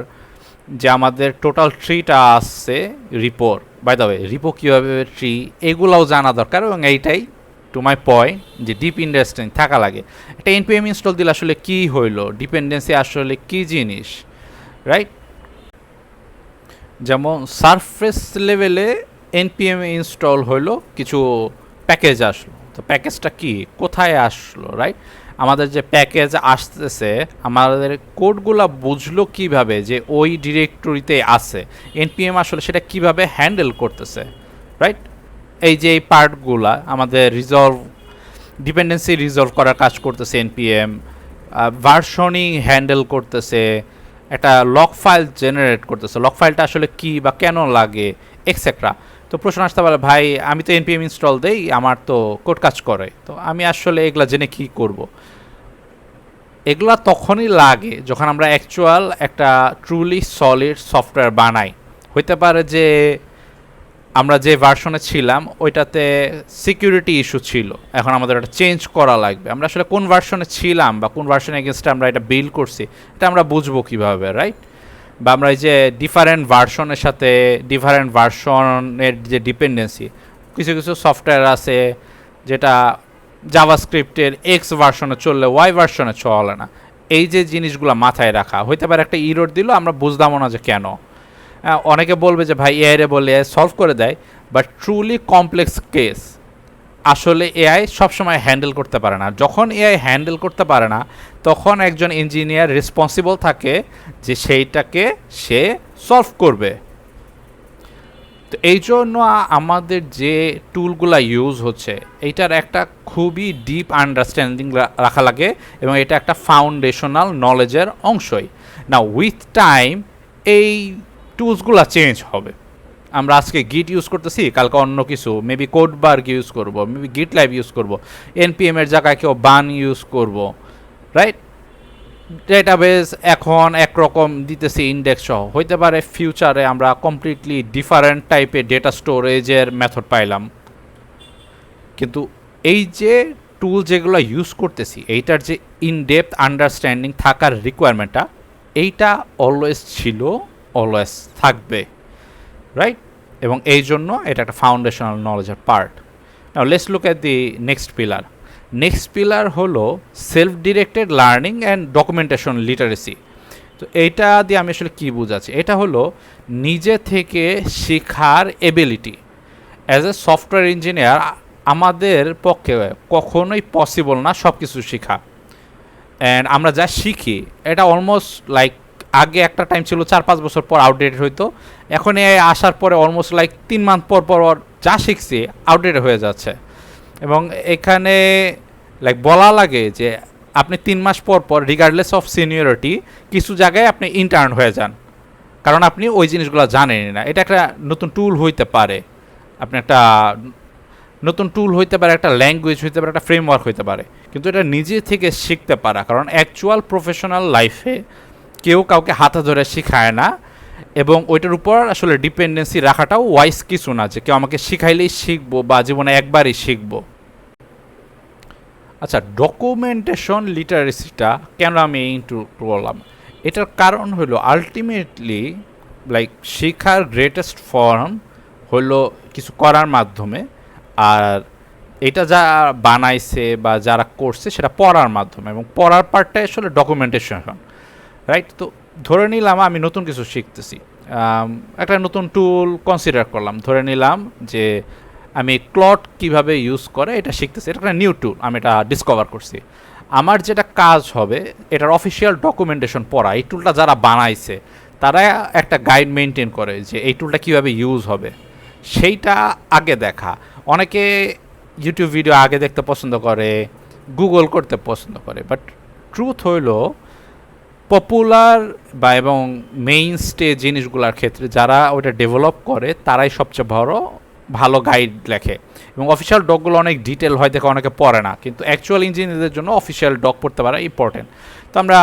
যে আমাদের টোটাল ট্রিটা আসছে রিপোর, বাই দ্য ওয়ে রিপো কীভাবে ট্রি এগুলোও জানা দরকার, এবং এইটাই টু মাই পয়েন্ট যে ডিপ আন্ডারস্ট্যান্ডিং থাকা লাগে। একটা এনপিএম ইনস্টল দিলে আসলে কী হইলো, ডিপেন্ডেন্সি আসলে কী জিনিস, রাইট? যেমন সারফেস লেভেলে এনপিএম ইনস্টল হইলো, কিছু প্যাকেজ আসলো, তো প্যাকেজটা কি, কোথায় আসলো, রাইট? আমাদের যে প্যাকেজ আসতেছে আমাদের কোডগুলো বুঝলো কিভাবে যে ওই ডিরেক্টরিতে আছে, এনপিএম আসলে সেটা কিভাবে হ্যান্ডেল করতেছে, রাইট? এই যে এই পার্টগুলা আমাদের রিজলভ, ডিপেন্ডেন্সি রিজলভ করার কাজ করতেছে এনপিএম, ভার্সনিং হ্যান্ডেল করতেছে, একটা লক ফাইল জেনারেট করতেছে, লক ফাইলটা আসলে কি বা কেন লাগে, এক্সেট্রা। তো প্রশ্ন আসতে পারে, ভাই আমি তো এনপিএম ইনস্টল দেই, আমার তো কোড কাজ করে, তো আমি আসলে এগুলা জেনে কি করব? এগুলা তখনই লাগে যখন আমরা অ্যাকচুয়াল একটা ট্রুলি সলিড সফটওয়্যার বানাই। হইতে পারে যে আমরা যে ভার্সনে ছিলাম ওইটাতে সিকিউরিটি ইস্যু ছিল, এখন আমাদের এটা চেঞ্জ করা লাগবে। আমরা আসলে কোন ভার্সনে ছিলাম বা কোন ভার্সনে এগেনস্টে আমরা এটা বিল্ড করছি এটা আমরা বুঝবো কীভাবে, রাইট? বা আমরা এই যে ডিফারেন্ট ভার্সনের সাথে ডিফারেন্ট ভার্সনের যে ডিপেন্ডেন্সি, কিছু কিছু সফটওয়্যার আছে যেটা জাভাস্ক্রিপ্টের এক্স ভার্সনে চললে ওয়াই ভার্সনে চলে না, এই যে জিনিসগুলো মাথায় রাখা। হইতে পারে একটা ইরর দিল, আমরা বুঝতামও না যে কেন। অনেকে বলবে যে ভাই এআই রে বলে সলভ করে দেয়, বাট ট্রুলি কমপ্লেক্স কেস আসলে এআই সবসময় হ্যান্ডেল করতে পারে না। যখন এআই হ্যান্ডেল করতে পারে না তখন একজন ইঞ্জিনিয়ার রেসপন্সিবল থাকে যে সেইটাকে সে সলভ করবে। তো এই জন্য আমাদের যে টুলগুলা ইউজ হচ্ছে এইটার একটা খুবই ডিপ আন্ডারস্ট্যান্ডিং রাখা লাগে, এবং এটা একটা ফাউন্ডেশনাল নলেজের অংশই না। উইথ টাইম এই টুলসগুলো চেঞ্জ হবে। আমরা আজকে গিট ইউজ করতেছি, কালকে অন্য কিছু, মেবি কোডবার্গ ইউজ করব, মেবি গিট লাইভ ইউজ করব, এনপিএম এর জায়গায় কেউ বান ইউজ করব, রাইট? ডেটাবেস এখন একরকম দিতেছি ইন্ডেক্স সহ, হইতে পারে ফিউচারে আমরা কমপ্লিটলি ডিফারেন্ট টাইপের ডেটা স্টোরেজের মেথড পাইলাম। কিন্তু এই যে টুল যেগুলো ইউজ করতেছি এইটার যে ইনডেপথ আন্ডারস্ট্যান্ডিং থাকার রিকোয়ারমেন্টটা, এইটা অলওয়েজ ছিল, অলওয়েজ থাকবে, রাইট? এবং এই জন্য এটা একটা ফাউন্ডেশনাল নলেজের part. Now let's look at the next pillar. Next pillar হলো self directed learning and documentation literacy. তো এইটা দিয়ে আমি আসলে কী বুঝাচ্ছি, এটা হলো নিজে থেকে শেখার ability. As a software engineer আমাদের পক্ষে কখনোই পসিবল না সব কিছু শেখা। অ্যান্ড আমরা যা শিখি এটা অলমোস্ট লাইক আগে একটা টাইম ছিল 4-5 বছর পর আউটডেটেড হইতো, এখন এ আসার পরে অলমোস্ট লাইক 3 মান্থ পর পর যা শিখছি আউটডেটেড হয়ে যাচ্ছে। এবং এখানে লাইক বলা লাগে যে আপনি 3 মাস পর পর রিগার্ডলেস অফ সিনিয়রিটি কিছু জায়গায় আপনি ইন্টার্ন হয়ে যান, কারণ আপনি ওই জিনিসগুলো জানেনই না। এটা একটা নতুন টুল হইতে পারে, আপনি একটা নতুন টুল হইতে পারে, একটা ল্যাঙ্গুয়েজ হইতে পারে, একটা ফ্রেমওয়ার্ক হইতে পারে, কিন্তু এটা নিজে থেকে শিখতে পারা, কারণ অ্যাকচুয়াল প্রফেশনাল লাইফে কেউ কাউকে হাতে ধরে শেখায় না, এবং ওইটার উপর আসলে ডিপেন্ডেন্সি রাখাটাও ওয়াইজ কিছু না যে কেউ আমাকে শিখাইলেই শিখবো বা জীবনে একবারই শিখবো। আচ্ছা, ডকুমেন্টেশন লিটারেসিটা কেন আমি ইনক্লুড করলাম, এটার কারণ হলো আলটিমেটলি লাইক শেখার গ্রেটেস্ট ফর্ম হলো কিছু করার মাধ্যমে, আর এটা যা বানাইছে বা যারা করছে সেটা পড়ার মাধ্যমে, এবং পড়ার পার্টটাই আসলে ডকুমেন্টেশন, রাইট? তো ধরে নিলাম আমি নতুন কিছু শিখতেছি, একটা নতুন টুল কনসিডার করলাম, ধরে নিলাম যে আমি ক্লড কিভাবে ইউজ করে এটা শিখতেছি, এটা একটা নিউ টুল, আমি এটা ডিসকভার করছি। আমার যেটা কাজ হবে এটার অফিসিয়াল ডকুমেন্টেশন পড়া, এই টুলটা যারা বানাইছে তারা একটা গাইড মেনটেন করে যে এই টুলটা কীভাবে ইউজ হবে সেইটা আগে দেখা। অনেকে ইউটিউব ভিডিও আগে দেখতে পছন্দ করে, গুগল করতে পছন্দ করে, বাট ট্রুথ হইল পপুলার বা এবং মেইন স্টে জিনিসগুলোর ক্ষেত্রে যারা ওইটা ডেভেলপ করে তারাই সবচেয়ে ভালো গাইড লেখে, এবং অফিসিয়াল ডকগুলো অনেক ডিটেল হয় দেখে অনেকে পড়ে না, কিন্তু অ্যাকচুয়াল ইঞ্জিনিয়ারদের জন্য অফিসিয়াল ডক পড়তে পারা ইম্পর্টেন্ট। তো আমরা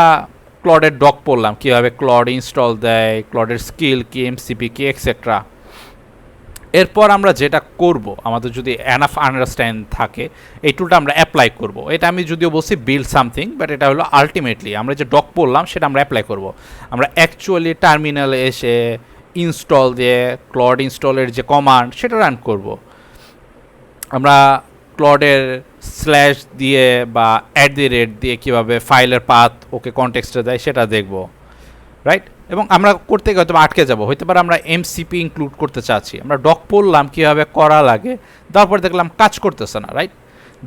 ক্লডের ডক পড়লাম, কীভাবে ক্লড ইনস্টল দেয়, ক্লডের স্কিল কি, এমসিপি কি, এক্সেট্রা। এরপর আমরা যেটা করব, আমাদের যদি এনাফ আন্ডারস্ট্যান্ড থাকে এই টুলটা আমরা অ্যাপ্লাই করব। এটা আমি যদিও বলছি বিল্ড সামথিং, বাট এটা হলো আলটিমেটলি আমরা যে ডক পড়লাম সেটা আমরা অ্যাপ্লাই করব। আমরা অ্যাকচুয়ালি টার্মিনালে এসে ইনস্টল দিয়ে ক্লড ইনস্টলের যে কমান্ড সেটা রান করব। আমরা ক্লডের স্ল্যাশ দিয়ে বা @ দিয়ে কীভাবে ফাইলের পাথ ওকে কনটেক্সটে দেয় সেটা দেখব, রাইট? এবং আমরা করতে গিয়ে হয়তো আটকে যাব, হইতে পারে আমরা এমসিপি ইনক্লুড করতে চাচ্ছি, আমরা ডক পড়লাম কীভাবে করা লাগে, তারপর দেখলাম কাজ করতেছে না, রাইট?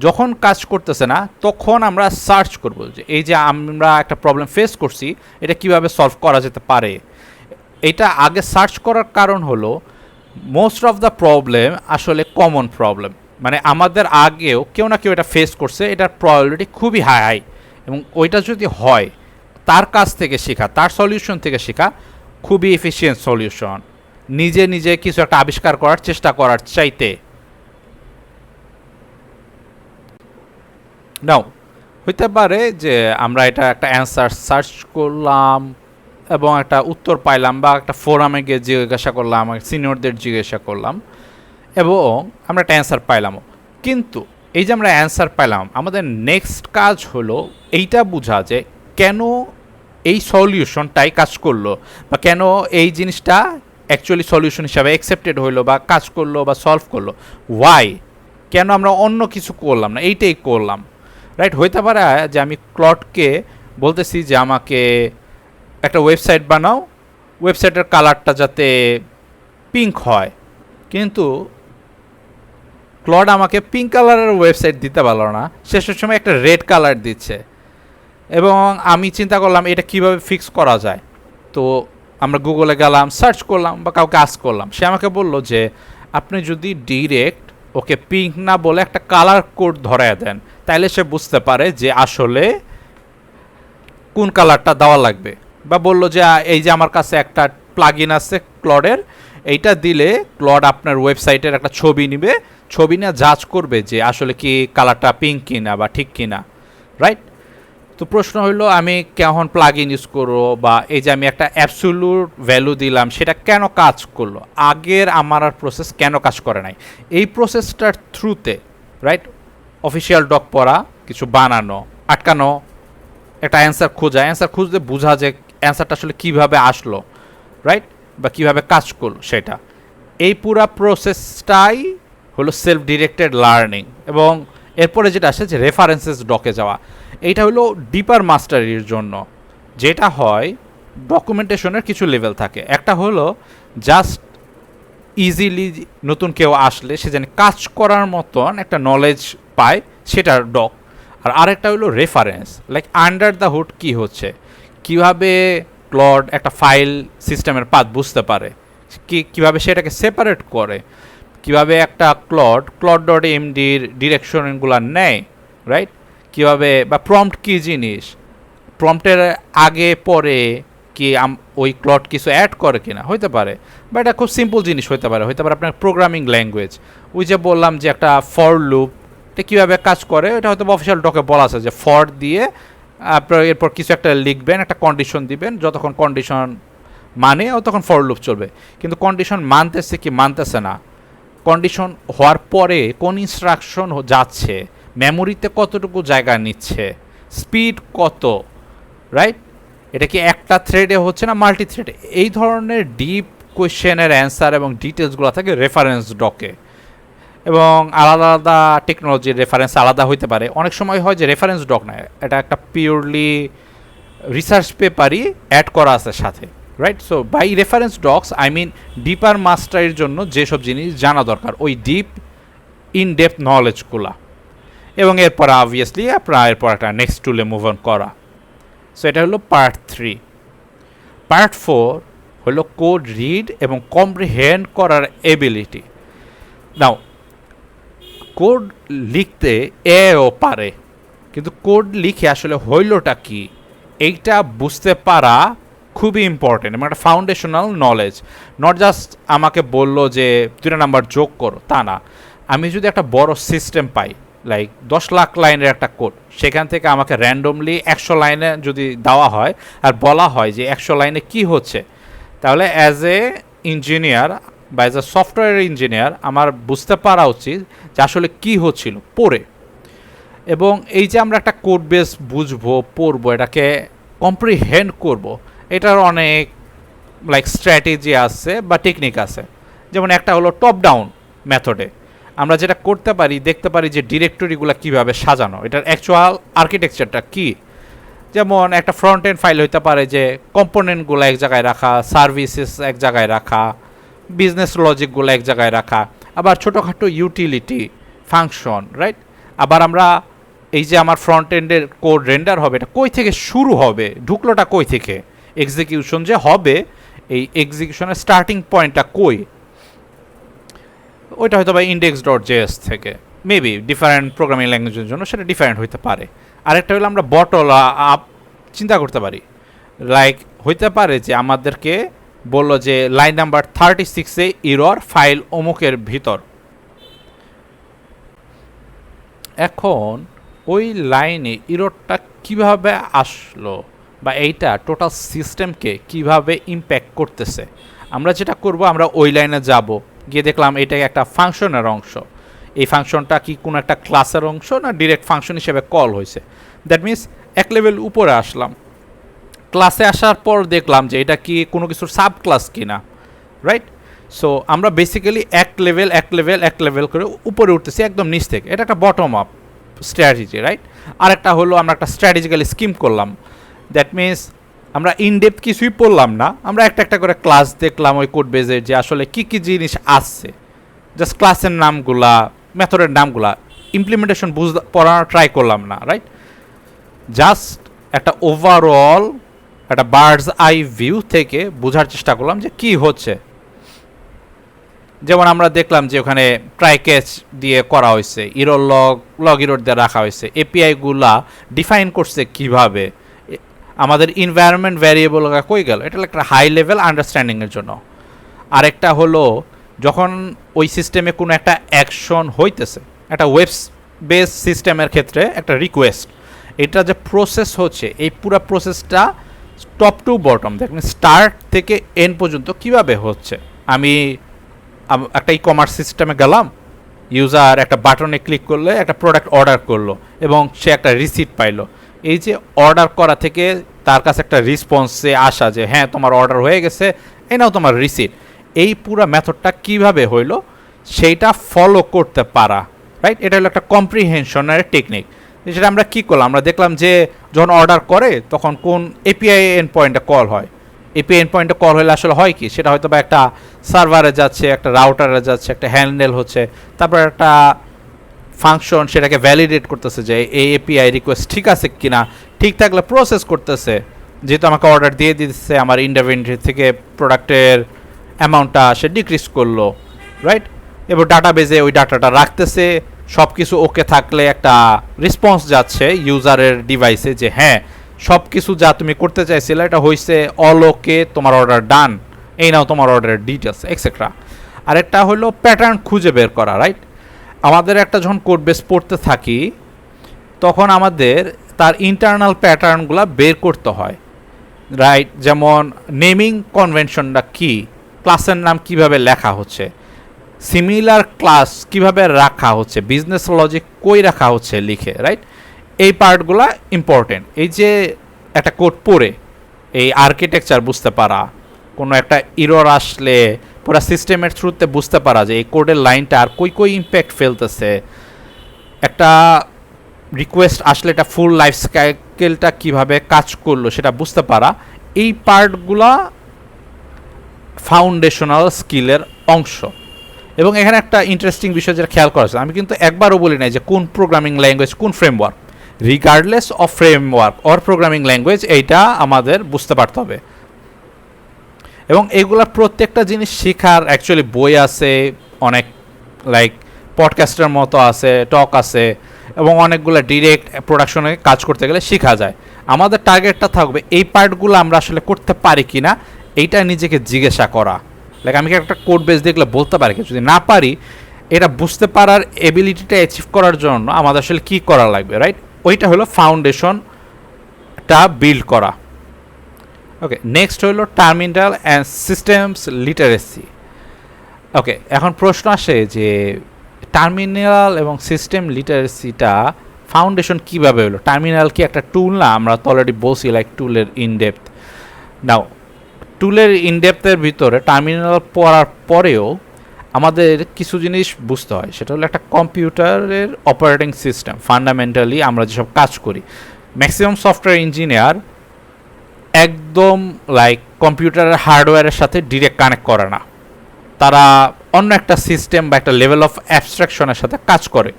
যখন কাজ করতেছে না তখন আমরা সার্চ করব যে এই যে আমরা একটা প্রবলেম ফেস করছি এটা কিভাবে সলভ করা যেতে পারে। এটা আগে সার্চ করার কারণ হলো মোস্ট অফ দ্য প্রবলেম আসলে কমন প্রবলেম, মানে আমাদের আগেও কেউ না কেউ এটা ফেস করছে, এটার প্রবাবিলিটি খুবই হাই, এবং ওইটা যদি হয় তার কাছ থেকে শেখা, তার সলিউশন থেকে শেখা খুবই এফিশিয়েন্ট সলিউশন, নিজে নিজে কিছু একটা আবিষ্কার করার চেষ্টা করার চাইতে। নাও হইতে পারে যে আমরা এটা একটা অ্যান্সার সার্চ করলাম এবং একটা উত্তর পাইলাম, বা একটা ফোরামে গিয়ে জিজ্ঞাসা করলাম, সিনিয়রদের জিজ্ঞাসা করলাম এবং আমরা একটা অ্যান্সার পাইলামও। কিন্তু এই যে আমরা অ্যান্সার পাইলাম, আমাদের নেক্সট কাজ হলো এইটা বোঝা যে কেন এই সলিউশনটাই কাজ করলো, বা কেন এই জিনিসটা অ্যাকচুয়ালি সলিউশন হিসাবে অ্যাকসেপ্টেড হইলো বা কাজ করলো বা সলভ করলো, ওয়াই, কেন আমরা অন্য কিছু করলাম না, এইটাই করলাম, রাইট? হইতে পারে যে আমি ক্লডকে বলতেছি যে আমাকে একটা ওয়েবসাইট বানাও, ওয়েবসাইটের কালারটা যাতে পিঙ্ক হয়, কিন্তু ক্লড আমাকে পিঙ্ক কালারের ওয়েবসাইট দিতে পারলো না, শেষের সময় একটা রেড কালার দিচ্ছে, এবং আমি চিন্তা করলাম এটা কিভাবে ফিক্স করা যায়। তো আমরা গুগলে গেলাম, সার্চ করলাম বা কাউকে আস্ক করলাম, সে আমাকে বলল যে আপনি যদি ডিরেক্ট ওকে পিঙ্ক না বলে একটা কালার কোড ধরায় দেন তাহলে সে বুঝতে পারে যে আসলে কোন কালারটা দেওয়া লাগবে, বা বলল যে এই যে আমার কাছে একটা প্লাগইন আছে ক্লডের, এইটা দিলে ক্লড আপনার ওয়েবসাইটের একটা ছবি নিবে, ছবি নিয়ে যাচ করবে যে আসলে কি কালারটা পিঙ্ক কিনা বা ঠিক কিনা, রাইট? তো প্রশ্ন হইলো আমি কেমন প্লাগইন ইউজ করবো, বা এই যে আমি একটা অ্যাবসোলিউট ভ্যালু দিলাম সেটা কেন কাজ করলো, আগের আমার আর প্রসেস কেন কাজ করে নাই, এই প্রসেসটার থ্রুতে, রাইট? অফিসিয়াল ডক পড়া, কিছু বানানো, আটকানো, একটা অ্যান্সার খোঁজা, অ্যান্সার খুঁজতে বোঝা যে অ্যান্সারটা আসলে কীভাবে আসলো, রাইট? বা কীভাবে কাজ করলো সেটা, এই পুরা প্রসেসটাই হলো সেলফ ডিরেক্টেড লার্নিং। এবং এরপরে যেটা আসে যে রেফারেন্সেস ডকে যাওয়া, এইটা হলো ডিপার মাস্টারির জন্য, যেটা হয় ডকুমেন্টেশনের কিছু লেভেল থাকে, একটা হলো জাস্ট ইজিলি নতুন কেউ আসলে সে যেন কাজ করার মতন একটা নলেজ পায়, সেটার ডক। আর আরেকটা হলো reference, like under the hood কী হচ্ছে, কীভাবে ক্লড একটা ফাইল সিস্টেমের পাথ বুঝতে পারে, কীভাবে সেটাকে সেপারেট করে, কীভাবে একটা ক্লড ডট এমডির ডিরেকশনগুলো নেয়, রাইট? কীভাবে বা প্রম্পট কী জিনিস, প্রম্পটের আগে পরে কি ওই ক্লড কিছু অ্যাড করে কিনা, হইতে পারে। বা এটা খুব সিম্পল জিনিস হইতে পারে আপনার প্রোগ্রামিং ল্যাঙ্গুয়েজ। ওই যে বললাম যে একটা ফর লুপ, এটা কীভাবে কাজ করে, এটা হয়তো অফিসিয়াল ডকে বলা আছে যে ফর দিয়ে আপনার এরপর কিছু একটা লিখবেন, একটা কন্ডিশন দিবেন, যতক্ষণ কন্ডিশন মানে তখন ফর লুপ চলবে। কিন্তু কন্ডিশন মানতেছে কি মানতেছে না, কন্ডিশন হওয়ার পরে কোন ইনস্ট্রাকশন যাচ্ছে, মেমোরিতে কতটুকু জায়গা নিচ্ছে, স্পিড কত, রাইট? এটা কি একটা থ্রেডে হচ্ছে না মাল্টি থ্রেডে, এই ধরনের ডিপ কোয়েশ্চেনের অ্যান্সার এবং ডিটেলসগুলো থাকে রেফারেন্স ডকে। এবং আলাদা আলাদা টেকনোলজির রেফারেন্স আলাদা হইতে পারে। অনেক সময় হয় যে রেফারেন্স ডক নয়, এটা একটা পিওরলি রিসার্চ পেপারই অ্যাড করা আছে সাথে, right? So by reference docs I mean deeper মাস্টারের জন্য যেসব জিনিস জানা দরকার, ওই ডিপ ইন ডেপথ নলেজগুলা। এবং এরপর অবভিয়াসলি আপনার এরপর একটা নেক্সট টুলে মুভ অন করা। সো এটা হলো পার্ট 3। পার্ট 4 হলো কোড রিড এবং কম্প্রিহেন্ড করার এবিলিটি। নাও কোড লিখতে এও পারে, কিন্তু কোড লিখে আসলে হইলটা কি এইটা বুঝতে পারা খুবই ইম্পর্টেন্ট এবং একটা ফাউন্ডেশনাল নলেজ। নট জাস্ট আমাকে বললো যে 2 নাম্বার যোগ করো, তা না। আমি যদি একটা বড় সিস্টেম পাই, লাইক 10 লাখ লাইনের একটা কোড, সেখান থেকে আমাকে র্যান্ডমলি 100 লাইনে যদি দেওয়া হয় আর বলা হয় যে 100 লাইনে কি হচ্ছে, তাহলে অ্যাজ এ ইঞ্জিনিয়ার বা অ্যাজ এ সফটওয়্যার ইঞ্জিনিয়ার আমার বুঝতে পারা উচিত যে আসলে কী হচ্ছিল পড়ে। এবং এই যে আমরা একটা কোড বেস বুঝবো, পড়বো, এটাকে কম্প্রিহেন্ড করব, এটার অনেক লাইক স্ট্র্যাটেজি আছে বা টেকনিক আছে। যেমন একটা হলো টপ ডাউন মেথডে আমরা যেটা করতে পারি, দেখতে পারি যে ডিরেক্টরিগুলো কীভাবে সাজানো, এটার অ্যাকচুয়াল আর্কিটেকচারটা কী। যেমন একটা ফ্রন্ট এন্ড ফাইল হইতে পারে যে কম্পোনেন্টগুলো এক জায়গায় রাখা, সার্ভিসেস এক জায়গায় রাখা, বিজনেস লজিকগুলো এক জায়গায় রাখা, আবার ছোটোখাটো ইউটিলিটি ফাংশন, রাইট? আবার আমরা এই যে আমার ফ্রন্ট এন্ডের কোড রেন্ডার হবে, এটা কই থেকে শুরু হবে, ঢুকলোটা কই থেকে, এক্সিকিউশন যে হবে এই এক্সিকিউশনের স্টার্টিং পয়েন্টটা কই, ওইটা হয়তো বা ইন্ডেক্স ডট জেএস থেকে, মেবি ডিফারেন্ট প্রোগ্রামিং ল্যাঙ্গুয়েজের জন্য সেটা ডিফারেন্ট হইতে পারে। আরেকটা হলো আমরা বটল আপ চিন্তা করতে পারি, লাইক হইতে পারে যে আমাদেরকে বললো যে লাইন নাম্বার 36-এ ইরর ফাইল অমুকের ভিতর। এখন ওই লাইনে ইররটা কিভাবে আসলো বা এইটা টোটাল সিস্টেমকে কিভাবে ইম্প্যাক্ট করতেছে, আমরা যেটা করব, আমরা ওই লাইনে যাব, গিয়ে দেখলাম এটা একটা ফাংশনের অংশ, এই ফাংশনটা কি কোনো একটা ক্লাসের অংশ না ডিরেক্ট ফাংশন হিসেবে কল হয়েছে। দ্যাট মিনস এক লেভেল উপরে আসলাম, ক্লাসে আসার পর দেখলাম যে এটা কি কোনো কিছুর সাব ক্লাস কিনা, রাইট? সো আমরা বেসিক্যালি এক লেভেল করে উপরে উঠতেছি একদম নিচ থেকে। এটা একটা বটম আপ স্ট্র্যাটেজি, রাইট? আরেকটা হলো আমরা একটা স্ট্র্যাটেজিক্যালি স্কিম করলাম। দ্যাট মিনস আমরা ইনডেপথ কিছুই পড়লাম না, আমরা একটা একটা করে ক্লাস দেখলাম ওই কোড বেজের যে আসলে কী কী জিনিস আসছে, জাস্ট ক্লাসের নামগুলা, মেথডের নামগুলা, ইমপ্লিমেন্টেশন পড়ানো ট্রাই করলাম না, রাইট? জাস্ট একটা ওভারঅল একটা বার্ডস আই ভিউ থেকে বোঝার চেষ্টা করলাম যে কি হচ্ছে। যেমন আমরা দেখলাম যে ওখানে ট্রাই ক্যাচ দিয়ে করা হয়েছে, ইরর লগ ইরর দিয়ে রাখা হয়েছে, এপিআইগুলা ডিফাইন করছে কিভাবে, আমাদের ইনভায়রনমেন্ট ভ্যারিয়েবল কই গেল, এটা একটা হাই লেভেল আন্ডারস্ট্যান্ডিংয়ের জন্য। আরেকটা হলো যখন ওই সিস্টেমে কোনো একটা অ্যাকশন হইতেছে, একটা ওয়েব বেস সিস্টেমের ক্ষেত্রে একটা রিকোয়েস্ট, এটা যে প্রসেস হচ্ছে এই পুরো প্রসেসটা টপ টু বটম দেখবেন স্টার্ট থেকে এন্ড পর্যন্ত কিভাবে হচ্ছে। আমি একটা ই কমার্স সিস্টেমে গেলাম, ইউজার একটা বাটনে ক্লিক করলে একটা প্রোডাক্ট অর্ডার করলো এবং সে একটা রিসিট পাইলো। এই যে অর্ডার করা থেকে তার কাছে একটা রেসপন্সে আসা যে হ্যাঁ তোমার অর্ডার হয়ে গেছে, এই নাও তোমার রিসিট, এই পুরো মেথডটা কিভাবে হইলো সেইটা ফলো করতে পারা, রাইট? এটা হলো একটা কম্প্রিহেনশনের টেকনিক। সেটা আমরা কী করলাম, আমরা দেখলাম যে যখন অর্ডার করে তখন কোন এপিআই এন্ড পয়েন্টে কল হয়, এপি এন্ড পয়েন্টে কল হলে আসলে হয় কি, সেটা হয়তো বা একটা সার্ভারে যাচ্ছে, একটা রাউটারে যাচ্ছে, একটা হ্যান্ডেল হচ্ছে, তারপর একটা ফাংশন সেটাকে ভ্যালিডেট করতেছে যে এই এপিআই রিকোয়েস্ট ঠিক আছে কিনা, ঠিক থাকলে প্রসেস করতেছে, যেহেতু আমাকে অর্ডার দিয়ে দিচ্ছে, আমার ইনভেন্টরি থেকে প্রোডাক্টের অ্যামাউন্টটা সে ডিক্রিজ করলো, রাইট? এবার ডাটাবেজে ওই ডাটাটা রাখতেছে, সব কিছু ওকে থাকলে একটা রেসপন্স যাচ্ছে ইউজারের ডিভাইসে যে হ্যাঁ সব কিছু যা তুমি করতে চাইছিলে এটা হয়েছে, অল ওকে, তোমার অর্ডার ডান, এই নাও তোমার অর্ডারের ডিটেলস এক্সেট্রা। আরেকটা হলো প্যাটার্ন খুঁজে বের করা, রাইট? আমাদের একটা যখন কোড বেস পড়তে থাকি তখন আমাদের তার ইন্টারনাল প্যাটার্নগুলো বের করতে হয়, রাইট? যেমন নেমিং কনভেনশনটা কি, ক্লাসের নাম কিভাবে লেখা হচ্ছে, সিমিলার ক্লাস কিভাবে রাখা হচ্ছে, বিজনেস লজিক কই রাখা হচ্ছে লিখে, রাইট? এই পার্টগুলো ইম্পর্টেন্ট। এই যে একটা কোড পড়ে এই আর্কিটেকচার বুঝতে পারা, কোনো একটা ইরর আসলে পুরো সিস্টেমের থ্রুতে বুঝতে পারা যে এই কোডের লাইনটা আর কই কই ইম্প্যাক্ট ফেলতেছে, একটা রিকোয়েস্ট আসলে এটা ফুল লাইফ সাইকেলটা কীভাবে কাজ করলো সেটা বুঝতে পারা, এই পার্টগুলা ফাউন্ডেশনাল স্কিলের অংশ। এবং এখানে একটা ইন্টারেস্টিং বিষয় যেটা খেয়াল করা আমি কিন্তু একবারও বলি নাই যে কোন প্রোগ্রামিং ল্যাঙ্গুয়েজ কোন framework, regardless of framework or programming language, এইটা আমাদের বুঝতে পারতে হবে। এবং এইগুলা প্রত্যেকটা জিনিস শেখার অ্যাকচুয়ালি বই আছে, অনেক লাইক পডকাস্টের মতো আছে, টক আছে, এবং অনেকগুলো ডিরেক্ট প্রোডাকশনে কাজ করতে গেলে শেখা যায়। আমাদের টার্গেটটা থাকবে এই পার্টগুলো আমরা আসলে করতে পারি কি না এইটা নিজেকে জিজ্ঞাসা করা। লাইক আমি একটা কোড বেস দেখলে বলতে পারি কি, যদি না পারি এটা বুঝতে পারার এবিলিটিটা অ্যাচিভ করার জন্য আমাদের আসলে কী করা লাগবে, রাইট? ওইটা হলো ফাউন্ডেশনটা বিল্ড করা। ওকে, নেক্সট হলো টার্মিনাল অ্যান্ড সিস্টেমস লিটারেসি। ওকে, এখন প্রশ্ন আসে যে টার্মিনাল এবং সিস্টেম লিটারেসিটা ফাউন্ডেশন কীভাবে হলো? টার্মিনাল কি একটা টুল না? আমরা তো অলরেডি বলছি লাইক টুলের ইনডেপথ। নাও টুলের ইনডেপথের ভিতরে টার্মিনাল পড়ার পরেও আমাদের কিছু জিনিস বুঝতে হয়, সেটা হলো একটা কম্পিউটারের অপারেটিং সিস্টেম। ফান্ডামেন্টালি আমরা যেসব কাজ করি, ম্যাক্সিমাম সফটওয়্যার ইঞ্জিনিয়ার একদম লাইক কম্পিউটারের হার্ডওয়্যারের সাথে ডিরেক্ট কানেক্ট করে না, তারা অন্য একটা সিস্টেম বা একটা লেভেল অফ অ্যাবস্ট্রাকশনের সাথে কাজ করে।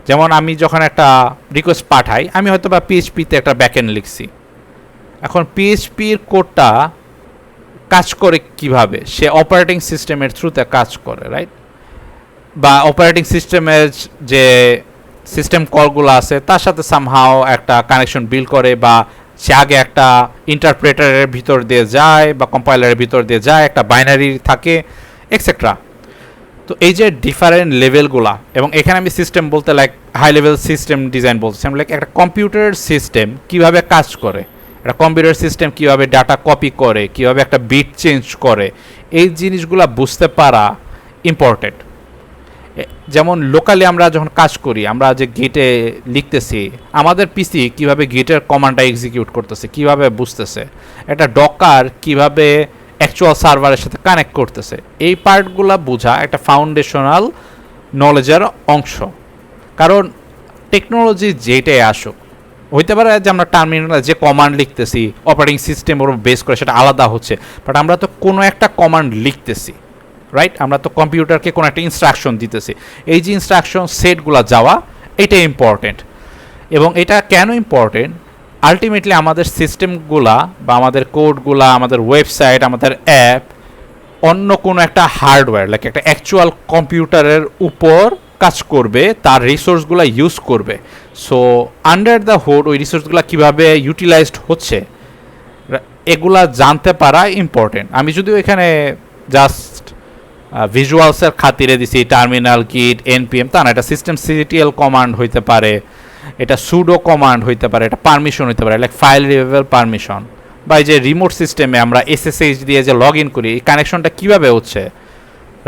যেমন আমি যখন একটা রিকোয়েস্ট পাঠাই, আমি হয়তো বা পিএইচপিতে একটা ব্যাকএন্ড লিখছি, এখন পিএইচপির কোডটা কাজ করে কিভাবে, সে অপারেটিং সিস্টেমের থ্রুতে কাজ করে, রাইট? বা অপারেটিং সিস্টেমের যে সিস্টেম কলগুলো আছে তার সাথে সামহাও একটা কানেকশন বিল্ড করে, বা সে আগে একটা ইন্টারপ্রেটারের ভিতর দিয়ে যায় বা কম্পাইলারের ভিতর দিয়ে যায়, একটা বাইনারি থাকে এক্সেট্রা। তো এই যে ডিফারেন্ট লেভেলগুলা, এবং এখানে আমি সিস্টেম বলতে like high level system design বলছি, আমি লাইক একটা কম্পিউটারের সিস্টেম কীভাবে কাজ করে, একটা কম্পিউটার সিস্টেম কীভাবে ডাটা কপি করে, কীভাবে একটা বিট চেঞ্জ করে, এই জিনিসগুলো বুঝতে পারা ইম্পর্টেন্ট। যেমন লোকালি আমরা যখন কাজ করি, আমরা যে গেটে লিখতেছি, আমাদের পিসি কীভাবে গেটের কমান্ডটা এক্সিকিউট করতেছে, কীভাবে বুঝতেছে, একটা ডকার কীভাবে অ্যাকচুয়াল সার্ভারের সাথে কানেক্ট করতেছে, এই পার্টগুলো বোঝা একটা ফাউন্ডেশনাল নলেজের অংশ। কারণ টেকনোলজি যেটাই আসুক, হইতে পারে যে আমরা টার্মিনালে যে কমান্ড লিখতেছি অপারেটিং সিস্টেম ওর বেস করে সেটা আলাদা হচ্ছে, বাট আমরা তো কোনো একটা কমান্ড লিখতেছি, রাইট? আমরা তো কম্পিউটারকে কোনো একটা ইনস্ট্রাকশন দিতেছি, এই যে ইনস্ট্রাকশন সেটগুলো যাওয়া এটা ইম্পর্টেন্ট। এবং এটা কেন ইম্পর্টেন্ট, আলটিমেটলি আমাদের সিস্টেমগুলা বা আমাদের কোডগুলা, আমাদের ওয়েবসাইট, আমাদের অ্যাপ অন্য কোনো একটা হার্ডওয়্যার লাইক একটা অ্যাকচুয়াল কম্পিউটারের উপর কাজ করবে, তার রিসোর্সগুলো ইউজ করবে। সো আন্ডার দ্য হুড ওই রিসোর্সগুলো কীভাবে ইউটিলাইজড হচ্ছে এগুলা জানতে পারা ইম্পর্টেন্ট। আমি যদিও এখানে জাস্ট ভিজুয়ালসের খাতিরে দিছি টার্মিনাল, গিট, এনপিএম, তা না, এটা সিস্টেম সিটিএল কমান্ড হইতে পারে, এটা সুডো কমান্ড হইতে পারে, এটা পারমিশন হইতে পারে লাইক ফাইল রিমুভাল পারমিশন, বা এই যে রিমোট সিস্টেমে আমরা এসএসএইচ দিয়ে যে লগ ইন করি, এই কানেকশনটা কীভাবে হচ্ছে,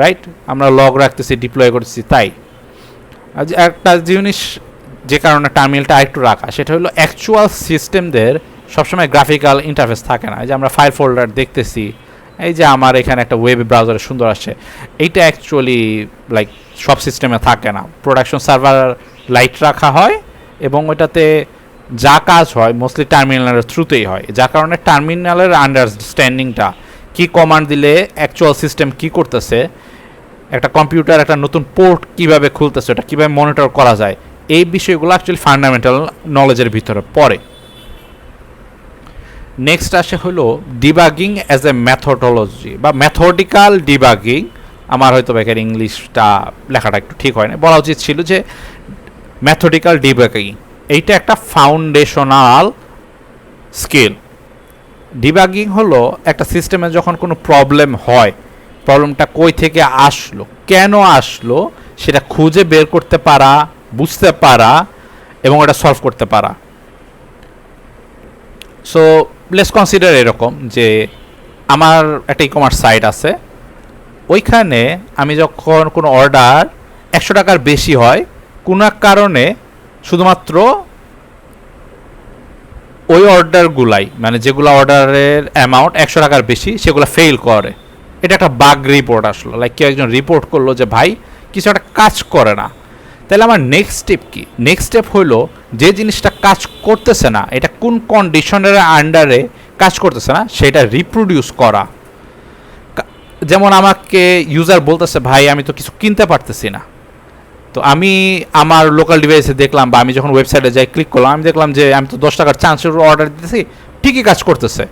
রাইট? আমরা লগ রাখতেছি, ডিপ্লয় করতেছি। তাই একটা জিনিস যে কারণে টার্মিনালটা আরেকটু রাখা, সেটা হলো অ্যাকচুয়াল সিস্টেমদের সবসময় গ্রাফিক্যাল ইন্টারফেস থাকে না। এই যে আমরা ফাইল ফোল্ডার দেখতেছি, এই যে আমার এখানে একটা ওয়েব ব্রাউজারে সুন্দর আসছে, এইটা অ্যাকচুয়ালি লাইক সব সিস্টেমে থাকে না। প্রোডাকশন সার্ভার লাইট রাখা হয় এবং ওইটাতে যা কাজ হয় মোস্টলি টার্মিনালের থ্রুতেই হয়, যার কারণে টার্মিনালের আন্ডারস্ট্যান্ডিংটা কি কমান্ড দিলে অ্যাকচুয়াল সিস্টেম কি করতেছে, একটা কম্পিউটার একটা নতুন পোর্ট কিভাবে খুলতেছে, ওটা কীভাবে মনিটর করা যায়, এই বিষয়গুলো অ্যাকচুয়ালি ফান্ডামেন্টাল নলেজের ভিতরে পড়ে। নেক্সট আসে হলো ডিবাগিং অ্যাজ এ ম্যাথোডোলজি বা ম্যাথডিক্যাল ডিবাগিং। আমার হয়তো বেকার ইংলিশটা লেখাটা একটু ঠিক হয় না, বলা উচিত ছিল যে ম্যাথডিক্যাল ডিবাগিং। এইটা একটা ফাউন্ডেশনাল স্কিল। ডিবাগিং হলো একটা সিস্টেমে যখন কোনো প্রবলেম হয়, প্রবলেমটা কই থেকে আসলো, কেন আসলো, সেটা খুঁজে বের করতে পারা, বুঝতে পারা এবং এটা সলভ করতে পারা। সো লেটস কনসিডার এরকম যে আমার একটা ই কমার্স সাইট আছে, ওইখানে আমি যখন কোনো অর্ডার 100 টাকার বেশি হয় কোনো এক কারণে, শুধুমাত্র ওই অর্ডারগুলাই মানে যেগুলো অর্ডারের অ্যামাউন্ট 100 টাকার বেশি সেগুলো ফেল করে। এটা একটা বাগ রিপোর্ট আসলো, লাইক কেউ একজন রিপোর্ট করলো যে ভাই কিছু একটা কাজ করে না। তাহলে আমার নেক্সট স্টেপ কি? নেক্সট স্টেপ হলো যে জিনিসটা কাজ করতেছে না, এটা কোন কন্ডিশনের আন্ডারে কাজ করতেছে না সেটা রিপ্রোডিউস করা। যেমন আমাকে ইউজার বলতেছে ভাই আমি তো কিছু কিনতে পারতেছি না, তো আমি আমার লোকাল ডিভাইসে দেখলাম বা আমি যখন ওয়েবসাইটে যাই ক্লিক করলাম, আমি দেখলাম যে আমি তো 10 টাকার চান্সের অর্ডার দিতেছি, ঠিকই কাজ করতেছে।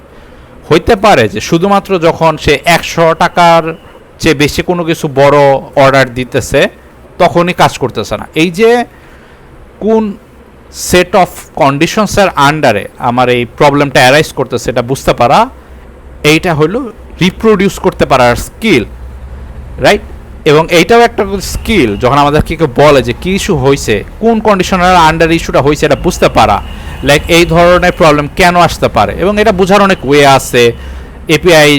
হইতে পারে যে শুধুমাত্র যখন সে 100 টাকার চেয়ে বেশি কোনো কিছু বড় অর্ডার দিতেছে তখনই কাজ করতেছে না। এই যে কোন সেট অফ কন্ডিশনসের আন্ডারে আমার এই প্রবলেমটা অ্যারাইজ করতেছে এটা বুঝতে পারা, এইটা হলো রিপ্রোডিউস করতে পারার স্কিল, রাইট? এবং এইটাও একটা স্কিল, যখন আমাদের কেউ বলে যে কী ইস্যু হয়েছে, কোন কন্ডিশনের আন্ডার ইস্যুটা হয়েছে এটা বুঝতে পারা, লাইক এই ধরনের প্রবলেম কেন আসতে পারে। এবং এটা বোঝার অনেক ওয়ে আছে। এপিআই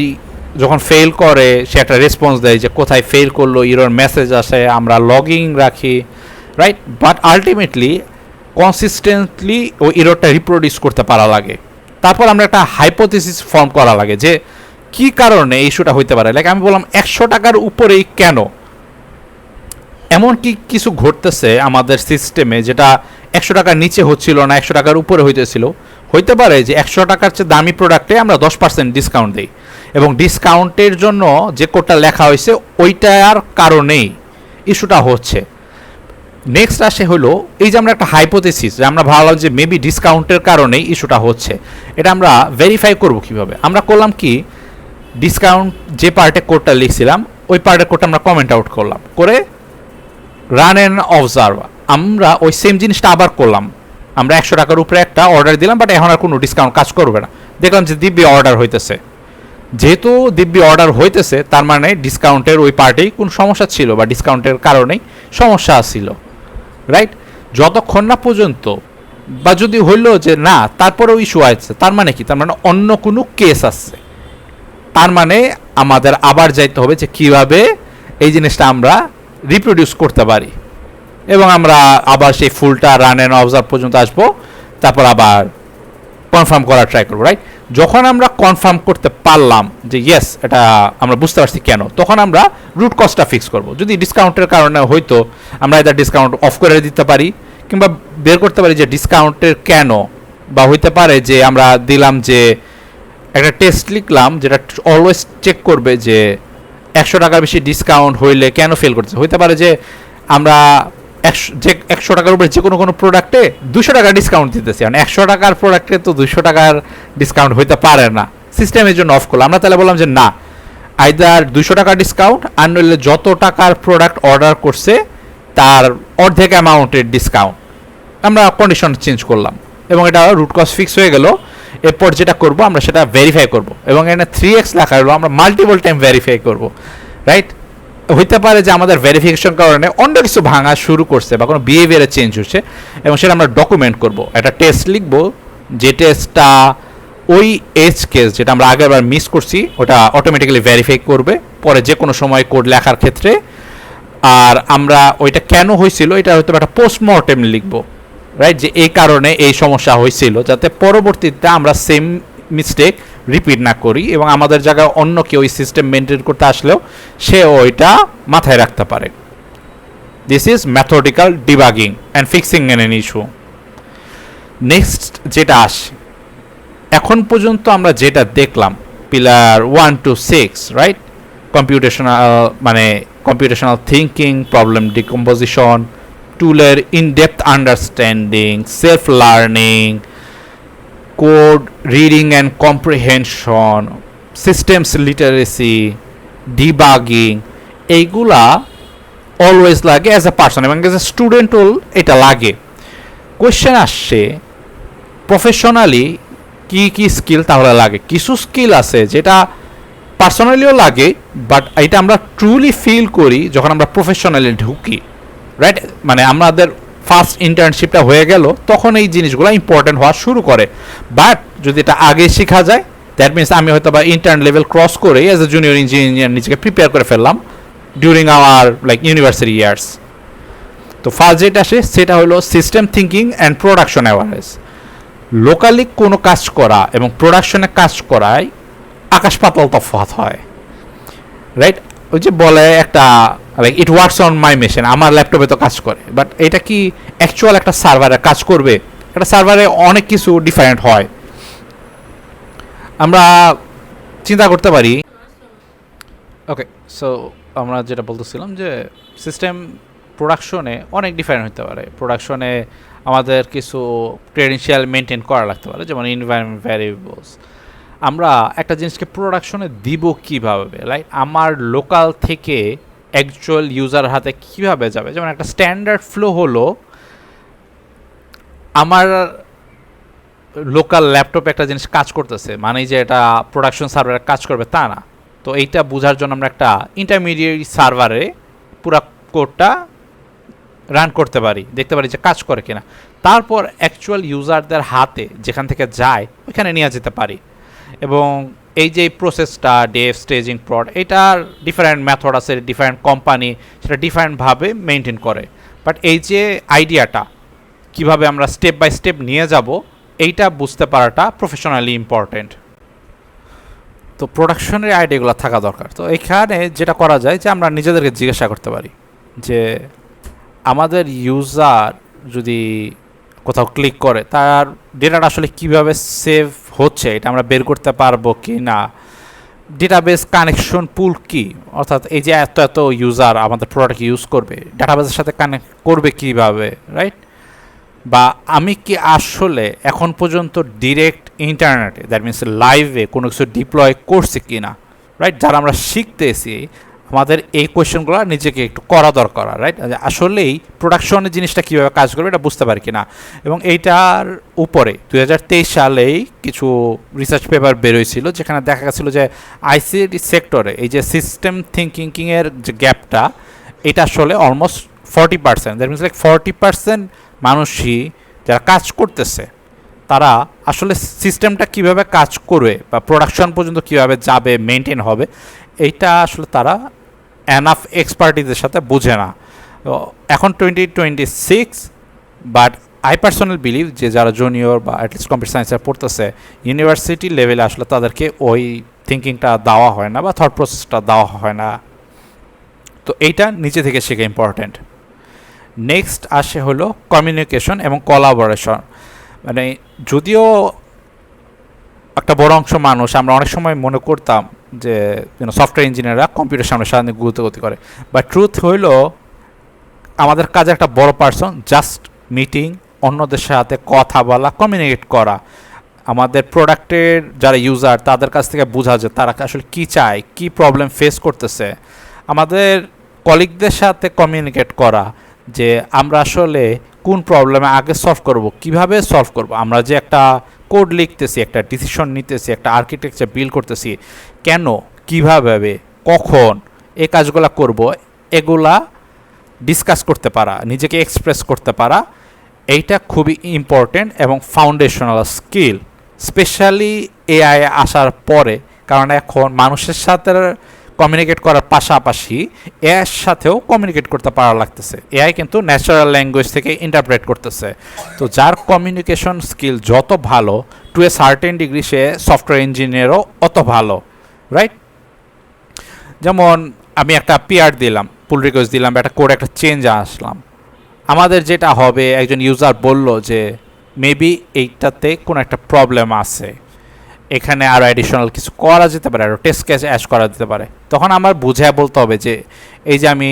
যখন ফেল করে সে একটা রেসপন্স দেয় যে কোথায় ফেল করলো, এরর মেসেজ আসে, আমরা লগিং রাখি, রাইট? বাট আলটিমেটলি কনসিস্টেন্টলি ওই এররটা রিপ্রোডিউস করতে পারা লাগে। তারপর আমরা একটা হাইপোথিসিস ফর্ম করা লাগে যে কী কারণে এই ইস্যুটা হইতে পারে। লাইক আমি বললাম 100 টাকার উপরেই কেন, এমন কি কিছু ঘটতেছে আমাদের সিস্টেমে যেটা 100 টাকার নিচে হচ্ছিল না, 100 টাকার উপরে হইতেছিল। হইতে পারে যে 100 টাকার চেয়ে দামি প্রোডাক্টে আমরা 10% ডিসকাউন্ট দিই, এবং ডিসকাউন্টের জন্য যে কোডটা লেখা হয়েছে ওইটার কারণেই ইস্যুটা হচ্ছে। নেক্সট আসে হলো এই যে আমরা একটা হাইপোথিসিস যে আমরা ভাবলাম যে মেবি ডিসকাউন্টের কারণেই ইস্যুটা হচ্ছে, এটা আমরা ভেরিফাই করব কিভাবে? আমরা করলাম কি, ডিসকাউন্ট যে পার্টে কোডটা লিখছিলাম ওই পার্টের কোডটা আমরা কমেন্ট আউট করলাম, করে রান অ্যান্ড অবজার্ভ আমরা ওই সেম জিনিসটা আবার করলাম। আমরা 100 টাকার উপরে একটা অর্ডার দিলাম, বাট এখন আর কোনো ডিসকাউন্ট কাজ করবে না। দেখলাম যে দিব্যি অর্ডার হইতেছে। যেহেতু দিব্যি অর্ডার হইতেছে তার মানে ডিসকাউন্টের ওই পার্টেই কোনো সমস্যা ছিল বা ডিসকাউন্টের কারণেই সমস্যা ছিল, রাইট? যতক্ষণ না পর্যন্ত, বা যদি হইলো যে না তারপরেও ইস্যু আছে, তার মানে কি? তার মানে অন্য কোনো কেস আছে। তার মানে আমাদের আবার যাইতে হবে যে কীভাবে এই জিনিসটা আমরা রিপ্রোডিউস করতে পারি, এবং আমরা আবার সেই ফুলটা রান অ্যান্ড অবজার্ভ পর্যন্ত আসবো, তারপর আবার কনফার্ম করার ট্রাই করবো, রাইট? যখন আমরা কনফার্ম করতে পারলাম যে ইয়েস এটা আমরা বুঝতে পারছি কেন, তখন আমরা রুট কজটা ফিক্স করব। যদি ডিসকাউন্টের কারণে হয়তো আমরা এটা ডিসকাউন্ট অফ করে দিতে পারি, কিংবা বের করতে পারি যে ডিসকাউন্টের কেন, বা হইতে পারে যে আমরা দিলাম যে একটা টেস্ট লিখলাম যেটা অলওয়েজ চেক করবে যে 100 টাকার বেশি ডিসকাউন্ট হইলে কেন ফেল করছে। হইতে পারে যে আমরা 100 টাকার উপরে যে কোনো প্রোডাক্টে 200 টাকা ডিসকাউন্ট দিতেছি, মানে 100 টাকার প্রোডাক্টে তো 200 টাকার ডিসকাউন্ট হইতে পারে না, সিস্টেমের জন্য অফ করলাম। আমরা তাহলে বললাম যে না, আইদার 200 টাকার ডিসকাউন্ট আর নইলে যত টাকার প্রোডাক্ট অর্ডার করছে তার অর্ধেক অ্যামাউন্টের ডিসকাউন্ট। আমরা কন্ডিশন চেঞ্জ করলাম এবং এটা রুট কজ ফিক্স হয়ে গেল। এরপর যেটা করব আমরা সেটা ভেরিফাই করব, এবং এখানে 3x লেখা হলো, আমরা মাল্টিপল টাইম ভেরিফাই করব, রাইট? হইতে পারে যে আমাদের ভেরিফিকেশন কারণে অন্য কিছু ভাঙা শুরু করছে বা কোনো বিহেভিয়ারে চেঞ্জ হচ্ছে, এবং সেটা আমরা ডকুমেন্ট করব। একটা টেস্ট লিখব, যে টেস্টটা ওই এজ কেস যেটা আমরা আগেরবার মিস করছি ওটা অটোমেটিক্যালি ভেরিফাই করবে পরে যে কোনো সময় কোড লেখার ক্ষেত্রে। আর আমরা ওইটা কেন হয়েছিল এটা হয়তো একটা পোস্টমর্টেম লিখব, রাইট? যে এই কারণে এই সমস্যা হয়েছিল, যাতে পরবর্তীতে আমরা সেম মিস্টেক রিপিট না করি, এবং আমাদের জায়গায় অন্য কেউ ওই সিস্টেম মেনটেন করতে আসলেও সে ওইটা মাথায় রাখতে পারে। This is methodical debugging and fixing an issue. Next যেটা আসে, এখন পর্যন্ত আমরা যেটা দেখলাম পিলার 1 to 6, রাইট? কম্পিউটেশনাল মানে কম্পিউটেশনাল থিঙ্কিং, প্রবলেম ডিকম্পোজিশন, টুলের in depth understanding, self learning, code reading and comprehension, systems literacy, debugging, এইগুলা অলওয়েজ লাগে অ্যাজ এ পার্সন এবং অ্যাজ এ স্টুডেন্টও এটা লাগে। কোয়েশ্চেন আসছে প্রফেশনালি কি কি স্কিল তাহলে লাগে। কিছু স্কিল আছে যেটা পার্সোনালিও লাগে, বাট এটা আমরা ট্রুলি ফিল করি যখন আমরা প্রফেশনালি ঢুকি, রাইট? মানে আমাদের ফার্স্ট ইন্টার্নশিপটা হয়ে গেল, তখন এই জিনিসগুলো ইম্পর্টেন্ট হওয়া শুরু করে। বাট যদি এটা আগে শেখা যায়, দ্যাট মিনস আমি হয়তো বা ইন্টার্ন লেভেল ক্রস করে অ্যাজ এ জুনিয়র ইঞ্জিনিয়ার নিজেকে প্রিপেয়ার করে ফেললাম during our like university years. তো ফার্স্ট যেটা আসে সেটা হলো system thinking and production awareness. Locally কোনো কাজ করা এবং প্রোডাকশনে কাজ করায় আকাশ পাতাল তফাৎ হয়, রাইট? ওই যে বলে একটা like it works on my machine, আমার ল্যাপটপে তো কাজ করে, বাট এটা কি অ্যাকচুয়াল একটা সার্ভারে কাজ করবে? একটা সার্ভারে অনেক কিছু ডিফারেন্ট হয়। আমরা চিন্তা করতে পারি, ওকে, সো আমরা যেটা বলতেছিলাম যে সিস্টেম প্রোডাকশনে অনেক ডিফারেন্ট হতে পারে। প্রোডাকশনে আমাদের কিছু ক্রেডেনশিয়াল মেনটেন করা লাগতে পারে, যেমন এনভায়রনমেন্ট ভ্যারিয়েবলস। আমরা একটা জিনিসকে প্রোডাকশনে দিব কীভাবে, লাইক আমার লোকাল থেকে অ্যাকচুয়াল ইউজার হাতে কীভাবে যাবে। যেমন একটা স্ট্যান্ডার্ড ফ্লো হলো আমার লোকাল ল্যাপটপে একটা জিনিস কাজ করতেছে, মানে যে এটা প্রোডাকশন সার্ভারে কাজ করবে তা না। তো এইটা বোঝার জন্য আমরা একটা ইন্টারমিডিয়েট সার্ভারে পুরো কোডটা রান করতে পারি, দেখতে পারি যে কাজ করে কিনা। তারপর অ্যাকচুয়াল ইউজারদের হাতে যেখান থেকে যায় ওইখানে নিয়ে যেতে পারি। এবং এই যে প্রসেসটা ডেভ, স্টেজিং, প্রড, এটার ডিফারেন্ট মেথড আছে, ডিফারেন্ট কোম্পানি সেটা ডিফারেন্টভাবে মেনটেন করে। বাট এই যে আইডিয়াটা কিভাবে আমরা স্টেপ বাই স্টেপ নিয়ে যাব, এইটা বুঝতে পারাটা প্রফেশনালি ইম্পর্টেন্ট। তো প্রোডাকশনের আইডিয়াগুলো থাকা দরকার। তো এখানে যেটা করা যায় যে আমরা নিজেদেরকে জিজ্ঞাসা করতে পারি যে আমাদের ইউজার যদি কোথাও ক্লিক করে তার ডেটাটা আসলে কীভাবে সেভ হচ্ছে এটা আমরা বের করতে পারবো কি না। ডেটাবেস কানেকশন পুল কি, অর্থাৎ এই যে এত এত ইউজার আমাদের প্রোডাক্ট ইউজ করবে, ডাটাবেসের সাথে কানেক্ট করবে কীভাবে, রাইট? বা আমি কি আসলে এখন পর্যন্ত ডিরেক্ট ইন্টারনেটে, দ্যাট মিনস লাইভে কোনো কিছু ডিপ্লয় করছি কি না, রাইট? যারা আমরা শিখতেছি আমাদের এই কোয়েশ্চেনগুলো নিজেকে একটু করা দরকার, রাইট? আসলেই প্রোডাকশনের জিনিসটা কীভাবে কাজ করবে এটা বুঝতে পারি কিনা। এবং এইটার উপরে 2023 সালেই কিছু রিসার্চ পেপার বেরোয়ছিল যেখানে দেখা গেছিলো যে আইসিটি সেক্টরে এই যে সিস্টেম থিঙ্কিংয়ের যে গ্যাপটা, এটা আসলে অলমোস্ট 40%, দ্যাট মিনস লাইক 40% মানুষই যারা কাজ করতেছে তারা আসলে সিস্টেমটা কিভাবে কাজ করবে বা প্রোডাকশন পর্যন্ত কিভাবে যাবে, মেনটেন হবে, এইটা আসলে তারা এনাফ এক্সপার্টিসের সাথে বোঝে না। তো এখন 2026, বাট আই পার্সোনাল বিলিভ যে যারা জুনিয়র বা অ্যাটলিস্ট কম্পিউটার সায়েন্সে পড়তেছে ইউনিভার্সিটি লেভেলে আসলে তাদেরকে ওই থিঙ্কিংটা দেওয়া হয় না বা থট প্রসেসটা দেওয়া হয় না। তো এইটা নিচে থেকে শেখা ইম্পর্ট্যান্ট। নেক্সট আসে হলো কমিউনিকেশন এবং কোলাবোরেশন। মানে যদিও একটা বড় অংশ মানুষ আমরা অনেক সময় মনে করতাম যে সফটওয়্যার ইঞ্জিনিয়াররা কম্পিউটার সামনে সারাদিন গুরুত্বগতি করে, বাট ট্রুথ হইল আমাদের কাজে একটা বড় পার্সন জাস্ট মিটিং, অন্যদের সাথে কথা বলা, কমিউনিকেট করা, আমাদের প্রোডাক্টের যারা ইউজার তাদের কাছ থেকে বোঝা যে তারা আসলে কী চায়, কী প্রবলেম ফেস করতেছে, আমাদের কলিগদের সাথে কমিউনিকেট করা যে আমরা আসলে কোন প্রবলেমে আগে সলভ করব, কিভাবে সলভ করব। আমরা যে একটা কোড লিখতেছি, একটা ডিসিশন নিতেছি, একটা আর্কিটেকচার বিল্ড করতেছি, কেন, কিভাবে, কখন এই কাজগুলো করব, এগুলা ডিসকাস করতে পারা, নিজেকে এক্সপ্রেস করতে পারা, এইটা খুবই ইম্পর্টেন্ট এবং ফাউন্ডেশনাল স্কিল, স্পেশালি এআই আসার পরে। কারণ এখন মানুষের সাথে কমিউনিকেট করার পাশাপাশি এআইয়ের সাথেও কমিউনিকেট করতে পারা লাগতেছে। এআই কিন্তু ন্যাচারাল ল্যাঙ্গুয়েজ থেকে ইন্টারপ্রেট করতেছে। তো যার কমিউনিকেশন স্কিল যত ভালো, টু এ সার্টেন ডিগ্রি সে সফটওয়্যার ইঞ্জিনিয়ারও অত ভালো, রাইট? যেমন আমি একটা পিআর দিলাম, পুল রিকোয়েস্ট দিলাম, একটা কোড একটা চেঞ্জ আসলাম, আমাদের যেটা হবে একজন ইউজার বলল যে মেবি এইটাতে কোনো একটা প্রবলেম আছে, এখানে আরও অ্যাডিশনাল কিছু করা যেতে পারে, আরও টেস্ট কেস অ্যাড করা যেতে পারে। তখন আমার বুঝে বলতে হবে যে এই যে আমি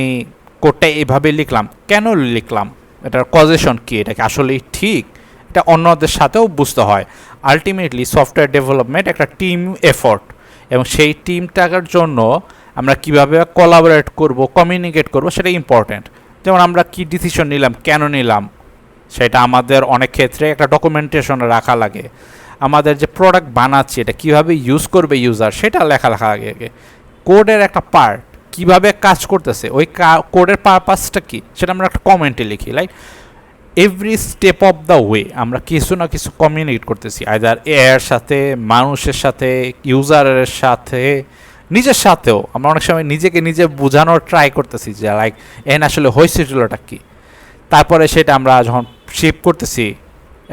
কোডটা এইভাবে লিখলাম, কেন লিখলাম, এটার কজেশন কী, এটা কি আসলেই ঠিক, এটা অন্যদের সাথেও বুঝতে হয়। আলটিমেটলি সফটওয়্যার ডেভেলপমেন্ট একটা টিম এফোর্ট, এবং সেই টিমটার জন্য আমরা কিভাবে কোলাবোরেট করব, কমিউনিকেট করব, সেটা ইম্পর্ট্যান্ট। যেমন আমরা কি ডিসিশন নিলাম, কেন নিলাম, সেটা আমাদের অনেক ক্ষেত্রে একটা ডকুমেন্টেশনে রাখা লাগে। আমাদের যে প্রোডাক্ট বানাচ্ছি এটা কীভাবে ইউজ করবে ইউজার, সেটা লেখা লাগে। কোডের একটা পার্ট কীভাবে কাজ করতেছে, ওই কোডের পারপাসটা কী, সেটা আমরা একটা কমেন্টে লিখি। Like every step of the way আমরা কিছু না কিছু কমিউনিকেট করতেছি, আইদার এর সাথে, মানুষের সাথে, ইউজারের সাথে, নিজের সাথেও। আমরা অনেক সময় নিজেকে নিজে বোঝানোর ট্রাই করতেছি যে লাইক এন আসলে হয়েছিলটা কী। তারপরে সেটা আমরা যখন শিপ করতেছি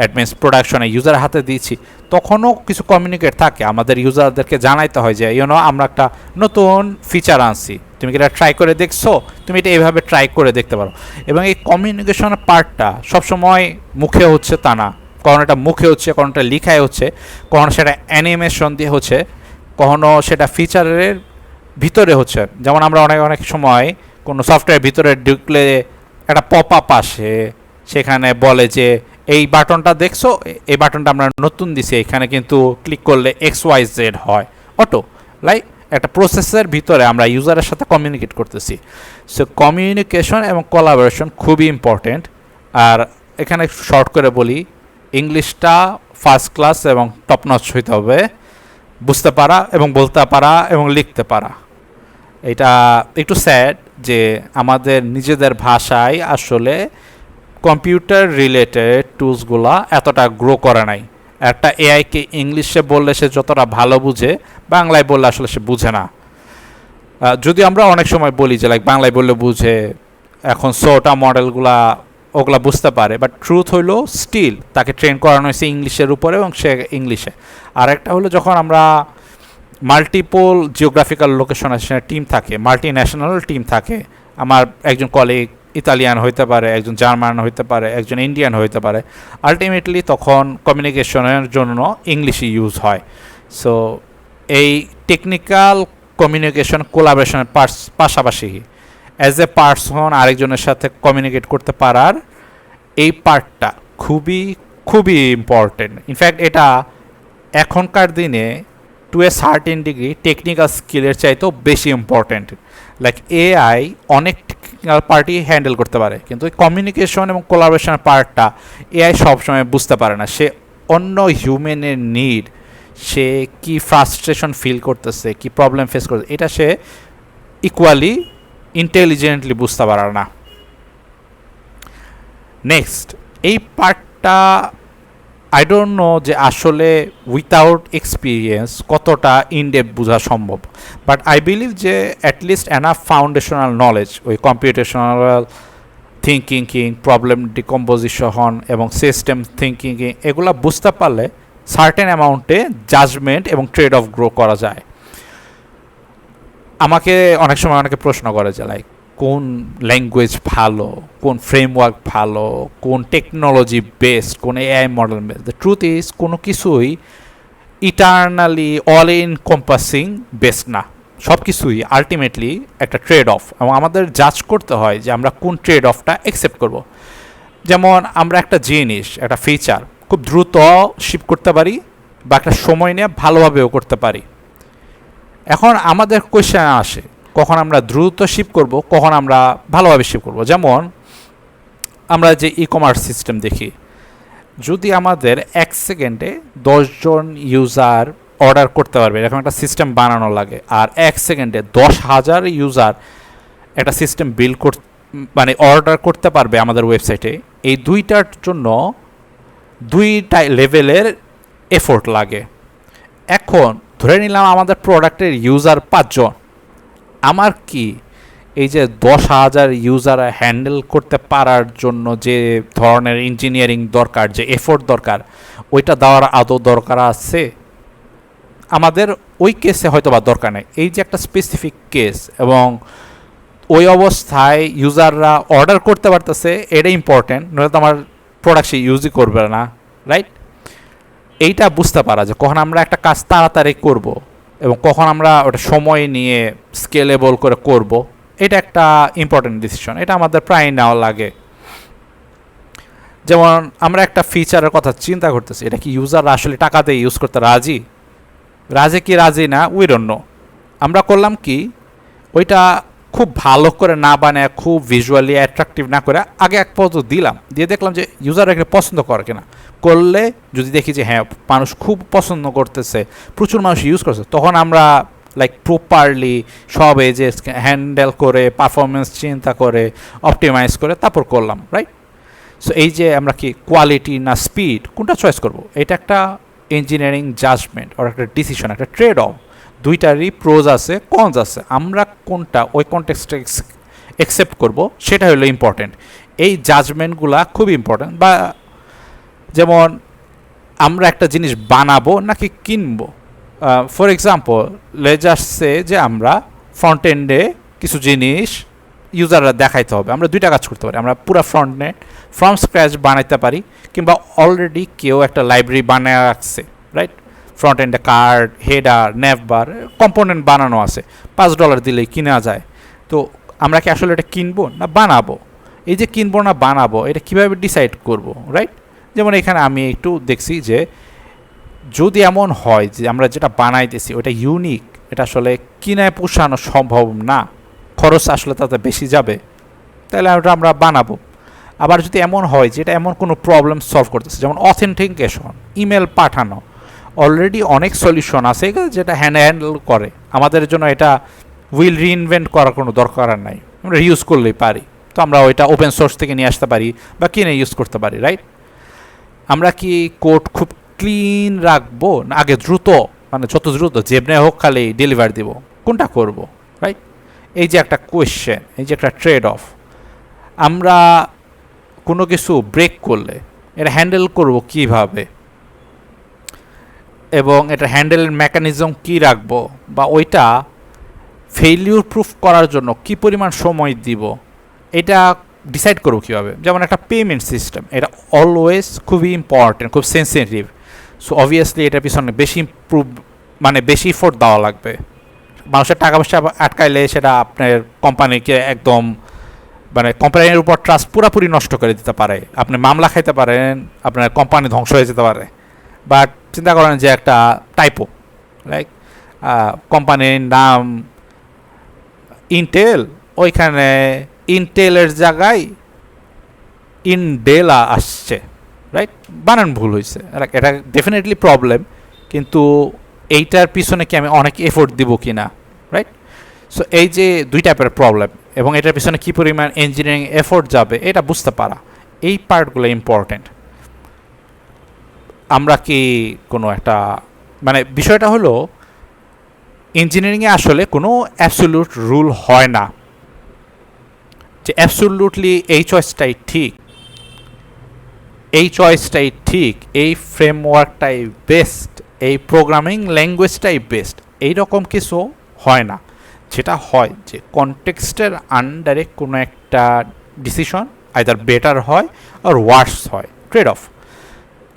অ্যাডমিন্স প্রোডাকশনে ইউজার হাতে দিয়েছি, তখনও কিছু কমিউনিকেট থাকে, আমাদের ইউজারদেরকে জানাইতে হয় যে আমরা একটা নতুন ফিচার আনছি, তুমি কি এটা ট্রাই করে দেখছো, তুমি এটা এইভাবে ট্রাই করে দেখতে পারো। এবং এই কমিউনিকেশনের পার্টটা সবসময় মুখে হচ্ছে তা না, কখনো এটা মুখে হচ্ছে, কখনো এটা লিখায় হচ্ছে, কখনো সেটা অ্যানিমেশন দিয়ে হচ্ছে, কখনো সেটা ফিচারের ভিতরে হচ্ছে। যেমন আমরা অনেক সময় কোনো সফটওয়্যার ভিতরে ঢুকলে একটা পপ আপ আসে, সেখানে বলে যে এই বাটনটা দেখছো, এই বাটনটা আমরা নতুন দিছি, এখানে কিন্তু ক্লিক করলে XYZ হয় অটো। লাইক একটা প্রসেসের ভিতরে আমরা ইউজারের সাথে কমিউনিকেট করতেছি। সো কমিউনিকেশন এবং কোলাবোরেশন খুবই ইম্পর্টেন্ট। আর এখানে শর্ট করে বলি, ইংলিশটা ফার্স্ট ক্লাস এবং টপ নচ হইতে হবে, বুঝতে পারা এবং বলতে পারা এবং লিখতে পারা। এটা একটু স্যাড যে আমাদের নিজেদের ভাষায় আসলে কম্পিউটার রিলেটেড টুলসগুলা এতটা গ্রো করে নাই। একটা এআইকে ইংলিশে বললে সে যতটা ভালো বুঝে, বাংলায় বললে আসলে সে বুঝে না। যদি আমরা অনেক সময় বলি যে লাইক বাংলায় বললে বুঝে, এখন সোটা মডেলগুলা ওগুলা বুঝতে পারে, বাট ট্রুথ হইলো স্টিল তাকে ট্রেন করানো হয়েছে ইংলিশের উপরে এবং সে ইংলিশে। আর একটা হলো যখন আমরা মাল্টিপল জিওগ্রাফিক্যাল লোকেশনে টিম থাকে, মাল্টি ন্যাশনাল টিম থাকে, আমার একজন কলিগ ইতালিয়ান হইতে পারে, একজন জার্মান হইতে পারে, একজন ইন্ডিয়ান হইতে পারে, আলটিমেটলি তখন কমিউনিকেশনের জন্য ইংলিশই ইউজ হয়। সো এই টেকনিক্যাল কমিউনিকেশন কোলাবোরেশনের পাশাপাশি অ্যাজ এ পার্সন আরেকজনের সাথে কমিউনিকেট করতে পারার এই পার্টটা খুবই খুবই ইম্পর্টেন্ট। ইনফ্যাক্ট এটা এখনকার দিনে to a certain degree technical স্কিলের চাইতেও বেশি ইম্পর্টেন্ট। লাইক এআই অনেক টেকনিক্যাল পার্টি হ্যান্ডেল করতে পারে, কিন্তু ওই কমিউনিকেশন এবং কোলাবোরেশনের পার্টটা এআই সবসময় বুঝতে পারে না। সে অন্য হিউম্যানের নিড, সে কি ফ্রাস্ট্রেশন ফিল করতেছে, কি প্রবলেম ফেস করতেছে, এটা সে ইকুয়ালি ইন্টেলিজেন্টলি বুঝতে পারে না। নেক্সট, এই পার্টটা আই ডোন্ট নো যে আসলে উইথাউট এক্সপিরিয়েন্স কতটা ইনডেপথ বোঝা সম্ভব, বাট আই বিলিভ যে অ্যাটলিস্ট এনাফ ফাউন্ডেশনাল নলেজ, ওই কম্পিউটেশনাল থিঙ্কিং, প্রবলেম ডিকম্পোজিশন এবং সিস্টেম থিঙ্কিং, এগুলা বুঝতে পারলে সার্টেন অ্যামাউন্টে জাজমেন্ট এবং ট্রেড অফ গ্রো করা যায়। আমাকে অনেক সময় অনেকে প্রশ্ন করে যে লাইক কোন ল্যাঙ্গুয়েজ ভালো, কোন ফ্রেমওয়ার্ক ভালো, কোন টেকনোলজি বেস্ট, কোন AI model best. The truth is কোনো কিছুই ইটারনালি অল এনকম্পাসিং বেস্ট না। সব কিছুই আলটিমেটলি একটা ট্রেড অফ, এবং আমাদের জাজ করতে হয় যে আমরা কোন ট্রেড অফটা অ্যাকসেপ্ট করব। যেমন আমরা একটা জিনিস, একটা ফিচার খুব দ্রুত শিপ করতে পারি, বা একটা সময় নিয়ে ভালোভাবেও করতে পারি। এখন আমাদের কোয়েশ্চেন আসে, কখন আমরা দ্রুত শিপ করব, কখন আমরা ভালোভাবে শিপ করব। যেমন আমরা যে ই কমার্স সিস্টেম দেখি, যদি আমাদের 1 সেকেন্ডে 10 জন ইউজার অর্ডার করতে পারবে এরকম একটা সিস্টেম বানানো লাগে, আর 1 সেকেন্ডে 10,000 ইউজার একটা সিস্টেম বিল্ড মানে অর্ডার করতে পারবে আমাদের ওয়েবসাইটে, এই দুইটার জন্য দুইটা লেভেলের এফোর্ট লাগে। এখন ধরে নিলাম আমাদের প্রোডাক্টের ইউজার 5 জন, আমার কি এই যে 10,000 ইউজার হ্যান্ডেল করতে পারার জন্য যে ধরনের ইঞ্জিনিয়ারিং দরকার, যে এফোর্ট দরকার, ওইটা দেওয়ার আদৌ দরকার আছে? আমাদের ওই কেসে হয়তো বা দরকার নেই। এই যে একটা স্পেসিফিক কেস, এবং ওই অবস্থায় ইউজাররা অর্ডার করতে পারতেছে, এটা ইম্পর্টেন্ট, নয়তো আমার প্রোডাক্ট সে ইউজই করবে না। রাইট? এইটা বুঝতে পারা যে কখন আমরা একটা কাজ তাড়াতাড়ি করব এবং কখন আমরা ওটা সময় নিয়ে স্কেলেবল করে করব, এটা একটা ইম্পর্টেন্ট ডিসিশন। এটা আমাদের প্রায় নেওয়া লাগে। যেমন আমরা একটা ফিচারের কথা চিন্তা করতেছি, এটা কি ইউজার আসলে টাকা দিয়ে ইউজ করতে রাজি কি রাজি না, উই ডোন্ট নো। আমরা করলাম কি, ওইটা খুব ভালো করে না বানায়, খুব ভিজুয়ালি অ্যাট্রাকটিভ না করে আগে এক পর্যন্ত দিলাম, দিয়ে দেখলাম যে ইউজার এখানে পছন্দ করে কিনা। করলে যদি দেখি যে হ্যাঁ মানুষ খুব পছন্দ করতেছে, প্রচুর মানুষ ইউজ করছে, তখন আমরা লাইক প্রপারলি সব এজেস হ্যান্ডেল করে, পারফরমেন্স চিন্তা করে, অপটিমাইজ করে তারপর করলাম, রাইট? সো এই যে আমরা কি কোয়ালিটি না স্পিড কোনটা চয়েস করব, এটা একটা ইঞ্জিনিয়ারিং জাজমেন্ট আর একটা ডিসিশন, একটা ট্রেড অফ। দুইটারই প্রোজ আছে, কনস আছে। আমরা কোনটা ওই কনটেক্সটে অ্যাকসেপ্ট করব সেটা হলো ইম্পর্টেন্ট। এই জাজমেন্টগুলা খুব ইম্পর্টেন্ট। বা যেমন আমরা একটা জিনিস বানাবো নাকি কিনবো, ফর এক্সাম্পল লেজার্সে যে আমরা ফ্রন্ট এন্ডে কিছু জিনিস ইউজাররা দেখাইতে হবে, আমরা দুইটা কাজ করতে পারি। আমরা পুরো ফ্রন্ট এন্ড ফ্রম স্ক্র্যাচ বানাইতে পারি, কিংবা অলরেডি কেউ একটা লাইব্রেরি বানিয়ে রাখছে, রাইট? ফ্রন্ট এন্ডে কার্ড, হেডার, নেভবার কম্পোনেন্ট বানানো আছে, $5 দিলেই কিনা যায়। তো আমরা কি আসলে এটা কিনবো না বানাবো? এই যে কিনবো না বানাবো, এটা কীভাবে ডিসাইড করব, রাইট? যেমন এখানে আমি একটু দেখছি যে যদি এমন হয় যে আমরা যেটা বানাইতেছি ওটা ইউনিক, এটা আসলে কিনায় পোষানো সম্ভব না, খরচ আসলে তাতে বেশি যাবে, তাহলে ওটা আমরা বানাবো। আবার যদি এমন হয় যে এটা এমন কোনো প্রবলেম সলভ করতেছে, যেমন অথেন্টিকেশন, ইমেল পাঠানো, অলরেডি অনেক সলিউশন আছে যেটা হ্যান্ডেল করে, আমাদের জন্য এটা উইল রিইনভেন্ট করার কোনো দরকার নাই, আমরা ইউজ করলেই পারি। তো আমরা ওইটা ওপেন সোর্স থেকে নিয়ে আসতে পারি বা কিনে ইউজ করতে পারি, রাইট? আমরা কি কোড খুব ক্লিন রাখবো না আগে দ্রুত, মানে যত দ্রুত যেমনি হোক খালি ডেলিভার দিব, কোনটা করব, রাইট? এই যে একটা কোয়েশ্চেন, এই যে একটা ট্রেড অফ। আমরা কোনো কিছু ব্রেক করলে এটা হ্যান্ডেল করব কিভাবে, এবং এটা হ্যান্ডেলের মেকানিজম কি রাখবো, বা ওইটা ফেইলিউর প্রুফ করার জন্য কি পরিমাণ সময় দিব, এটা ডিসাইড করবো কীভাবে। যেমন একটা পেমেন্ট সিস্টেম, এটা অলওয়েজ খুবই ইম্পর্টেন্ট, খুব সেন্সিটিভ। সো অবভিয়াসলি এটার পিছনে বেশি ইম্প্রুভ, মানে বেশি এফোর্ট দেওয়া লাগবে। মানুষের টাকা পয়সা আটকাইলে সেটা আপনার কোম্পানিকে একদম, মানে কোম্পানির উপর ট্রাস্ট পুরোপুরি নষ্ট করে দিতে পারে, আপনি মামলা খাইতে পারেন, আপনার কোম্পানি ধ্বংস হয়ে যেতে পারে। বাট চিন্তা করেন যে একটা টাইপো, লাইক কোম্পানির নাম ইন্টেল, ওইখানে ইন্টেলের জায়গায় ইনডেলা আসছে, রাইট? বানান ভুল হয়েছে, এটা ডেফিনেটলি প্রবলেম, কিন্তু এইটার পিছনে কি আমি অনেক এফোর্ট দিব কি না, রাইট? সো এই যে দুই টাইপের প্রবলেম, এবং এটার পিছনে কী পরিমাণ ইঞ্জিনিয়ারিং এফোর্ট যাবে এটা বুঝতে পারা, এই পার্টগুলো ইম্পর্টেন্ট। আমরা কি কোনো একটা, মানে বিষয়টা হলো ইঞ্জিনিয়ারিংয়ে আসলে কোনো অ্যাবসলিউট রুল হয় না যে অ্যাবসলিউটলি এই চয়েসটাই ঠিক, এই চয়েসটাই ঠিক, এই ফ্রেমওয়ার্কটাই বেস্ট, এই প্রোগ্রামিং ল্যাঙ্গুয়েজটাই বেস্ট, এইরকম কিছু হয় না। যেটা হয় যে কনটেক্সটের আন্ডারে কোনো একটা ডিসিশন আইদার বেটার হয় আর ওয়ার্স হয়, ট্রেড অফ।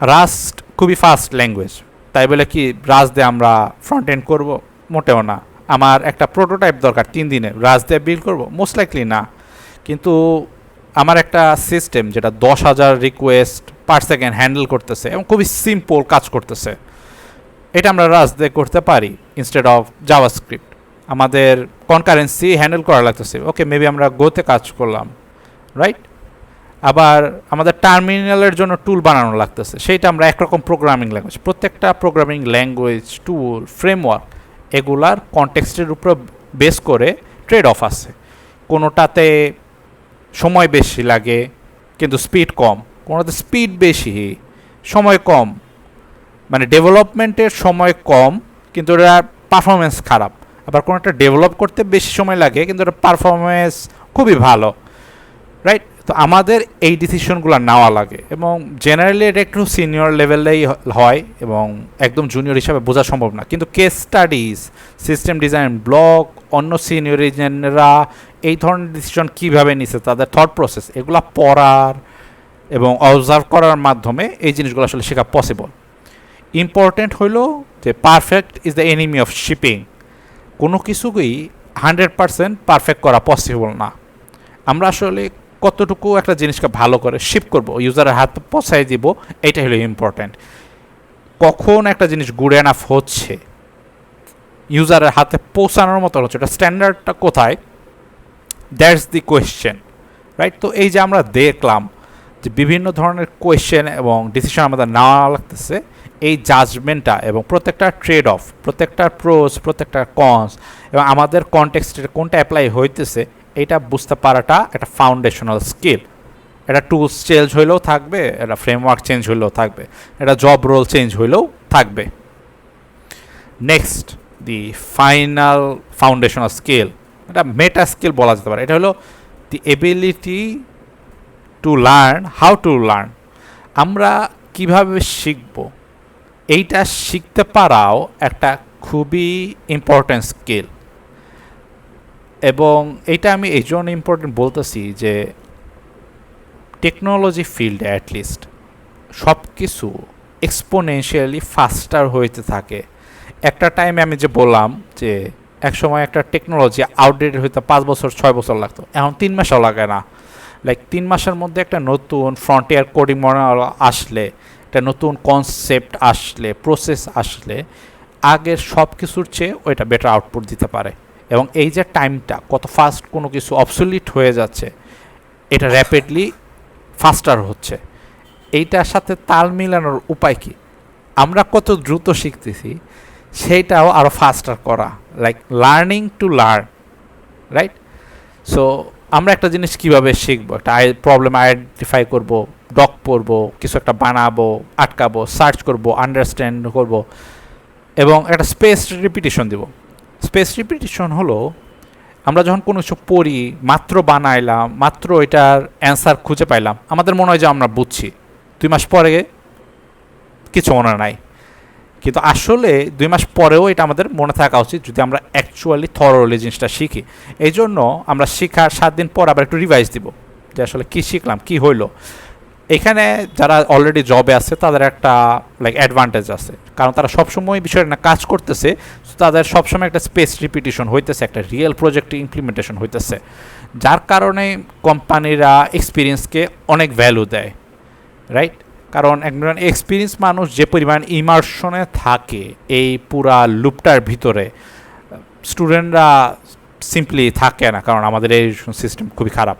রাস্ট খুবই ফাস্ট ল্যাঙ্গুয়েজ, তাই বলে কি রাস্ট দিয়ে আমরা ফ্রন্ট এন্ড করবো? মোটেও না। আমার একটা প্রোটোটাইপ দরকার 3 দিনে, রাস্ট দিয়ে বিল্ড করবো? মোস্ট লাইকলি না। কিন্তু আমার একটা সিস্টেম যেটা 10,000 রিকোয়েস্ট পার সেকেন্ড হ্যান্ডেল করতেছে এবং খুবই সিম্পল কাজ করতেছে, এটা আমরা রাস্ট দিয়ে করতে পারি ইনস্টেড অফ জাভাস্ক্রিপ্ট। আমাদের কনকারেন্সি হ্যান্ডেল করা লাগতেছে, ওকে মেবি আমরা গোতে কাজ করলাম, রাইট? আবার আমাদের টার্মিনালের জন্য টুল বানানো লাগতেছে, সেইটা আমরা একরকম প্রোগ্রামিং ল্যাঙ্গুয়েজ। প্রত্যেকটা প্রোগ্রামিং ল্যাঙ্গুয়েজ, টুল, ফ্রেমওয়ার্ক, এগুলার কনটেক্সটের উপর বেস করে ট্রেড অফ আছে। কোনোটাতে সময় বেশি লাগে কিন্তু স্পিড কম, কোনোটাতে স্পিড বেশি সময় কম, মানে ডেভেলপমেন্টের সময় কম কিন্তু ওটার পারফরমেন্স খারাপ। আবার কোনোটা ডেভেলপ করতে বেশি সময় লাগে কিন্তু ওটার পারফরমেন্স খুবই ভালো, রাইট? তো আমাদের এই ডিসিশনগুলো নেওয়া লাগে, এবং জেনারেলি এটা একটু সিনিয়র লেভেলেই হয় এবং একদম জুনিয়র হিসাবে বোঝা সম্ভব না। কিন্তু case studies, system design blog, অন্য সিনিয়র ইঞ্জিনিয়াররা এই ধরনের ডিসিশন কীভাবে নিছে, তাদের থট প্রসেস, এগুলো পড়ার এবং অবজার্ভ করার মাধ্যমে এই জিনিসগুলো আসলে শেখা পসিবল। ইম্পর্টেন্ট হইল যে perfect is the enemy of shipping. কোনো কিছুকেই 100% পারফেক্ট করা পসিবল না। আমরা আসলে কতটুকু একটা জিনিসকে ভালো করে শিপ করব, ইউজারের হাতে পৌঁছাই দিব, এইটা হলো ইম্পর্টেন্ট। কখন একটা জিনিস গুড এনাফ হচ্ছে, ইউজারের হাতে পৌঁছানোর মতো হচ্ছে, এটা স্ট্যান্ডার্ডটা কোথায়, দ্যাটস দি কোয়েশ্চেন, রাইট? তো এই যে আমরা দেখলাম যে বিভিন্ন ধরনের কোয়েশ্চেন এবং ডিসিশন আমাদের নেওয়া লাগতেছে, এই জাজমেন্টটা এবং প্রত্যেকটা ট্রেড অফ, প্রত্যেকটা প্রোস, প্রত্যেকটা কনস এবং আমাদের কনটেক্সটে কোনটা অ্যাপ্লাই হইতেছে, এটা বুঝতে পারাটা একটা ফাউন্ডেশনাল স্কিল। এটা টুলস চেঞ্জ হইলেও থাকবে, এটা ফ্রেমওয়ার্ক চেঞ্জ হইলেও থাকবে, এটা জব রোল চেঞ্জ হইলেও থাকবে। Next, the final foundational skill, এটা মেটা স্কিল বলা যেতে পারে। এটা হলো the ability to learn how to learn. আমরা কিভাবে শিখব, এইটা শিখতে পারাও একটা খুবই ইম্পর্ট্যান্ট স্কিল। এবং এইটা আমি এই জন্য ইম্পর্টেন্ট বলতেছি যে টেকনোলজি ফিল্ডে অ্যাটলিস্ট সব কিছু এক্সপোনেনশিয়ালি ফাস্টার হইতে থাকে। একটা টাইমে আমি যে বললাম যে এক সময় একটা টেকনোলজি আউটডেটেড হইতে 5 বছর 6 বছর লাগতো, এখন 3 মাসও লাগে না। লাইক 3 মাসের মধ্যে একটা নতুন ফ্রন্টিয়ার কোডিং মডেল আসলে, একটা নতুন কনসেপ্ট আসলে, প্রসেস আসলে আগের সব কিছুর চেয়ে ওইটা বেটার আউটপুট দিতে পারে। এবং এই যে টাইমটা কত ফাস্ট কোনো কিছু অবসলিট হয়ে যাচ্ছে, এটা র্যাপিডলি ফাস্টার হচ্ছে। এইটার সাথে তাল মিলানোর উপায় কি, আমরা কত দ্রুত শিখতেছি সেইটাও আরও ফাস্টার করা, like learning to learn, right? So আমরা একটা জিনিস কীভাবে শিখবো, একটা প্রবলেম আইডেন্টিফাই করবো, ডক পড়বো, কিছু একটা বানাবো, আটকাবো, সার্চ করবো, আন্ডারস্ট্যান্ড করবো এবং একটা স্পেস রিপিটিশন দিব। স্পেস রিপিটিশন হলো আমরা যখন কোনো কিছু পড়ি, মাত্র বানাইলাম, মাত্র এটার অ্যান্সার খুঁজে পাইলাম, আমাদের মনে হয় যে আমরা বুঝছি, 2 মাস পরে কিছু মনে নাই। কিন্তু আসলে 2 মাস পরেও এটা আমাদের মনে থাকা উচিত যদি আমরা অ্যাকচুয়ালি থরলি জিনিসটা শিখি। এই জন্য আমরা শিখার 7 দিন পর আবার একটু রিভাইজ দিব যে আসলে কী শিখলাম, কী হইলো। এখানে যারা অলরেডি জবে আছে তাদের একটা লাইক অ্যাডভান্টেজ আছে, কারণ তারা সবসময় বিষয়টা না কাজ করতেছে, তাদের সবসময় একটা স্পেস রিপিটিশন হইতেছে, একটা রিয়েল প্রজেক্টে ইমপ্লিমেন্টেশন হইতেছে, যার কারণে কোম্পানিরা এক্সপিরিয়েন্সকে অনেক ভ্যালু দেয়, রাইট? কারণ একজন এক্সপিরিয়েন্স মানুষ যে পরিমাণ ইমার্শনে থাকে এই পুরা লুপটার ভিতরে, স্টুডেন্টরা সিম্পলি থাকে না, কারণ আমাদের এই সিস্টেম খুবই খারাপ।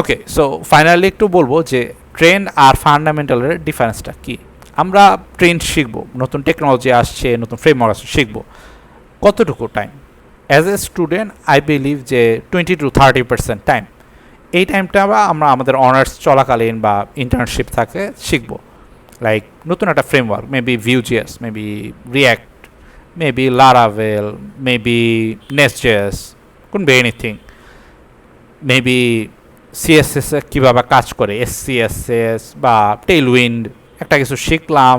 ওকে, সো ফাইনালি একটু বলবো যে ট্রেন্ড আর ফান্ডামেন্টালের ডিফারেন্সটা কী। আমরা ট্রেন্ড শিখবো, নতুন টেকনোলজি আসছে, নতুন ফ্রেমওয়ার্ক আসছে, শিখবো। কতটুকু time? As a student I believe যে 20 to 30% টাইম। এই টাইমটা আমরা আমাদের অনার্স চলাকালীন বা ইন্টার্নশিপ থাকে শিখবো, লাইক নতুন একটা framework, maybe Vue JS, maybe React, maybe Laravel, maybe Nest JS, could be anything, maybe CSS কীভাবে কাজ করে, এসসিএসএস বা টেইলউইন্ড, একটা কিছু শিখলাম।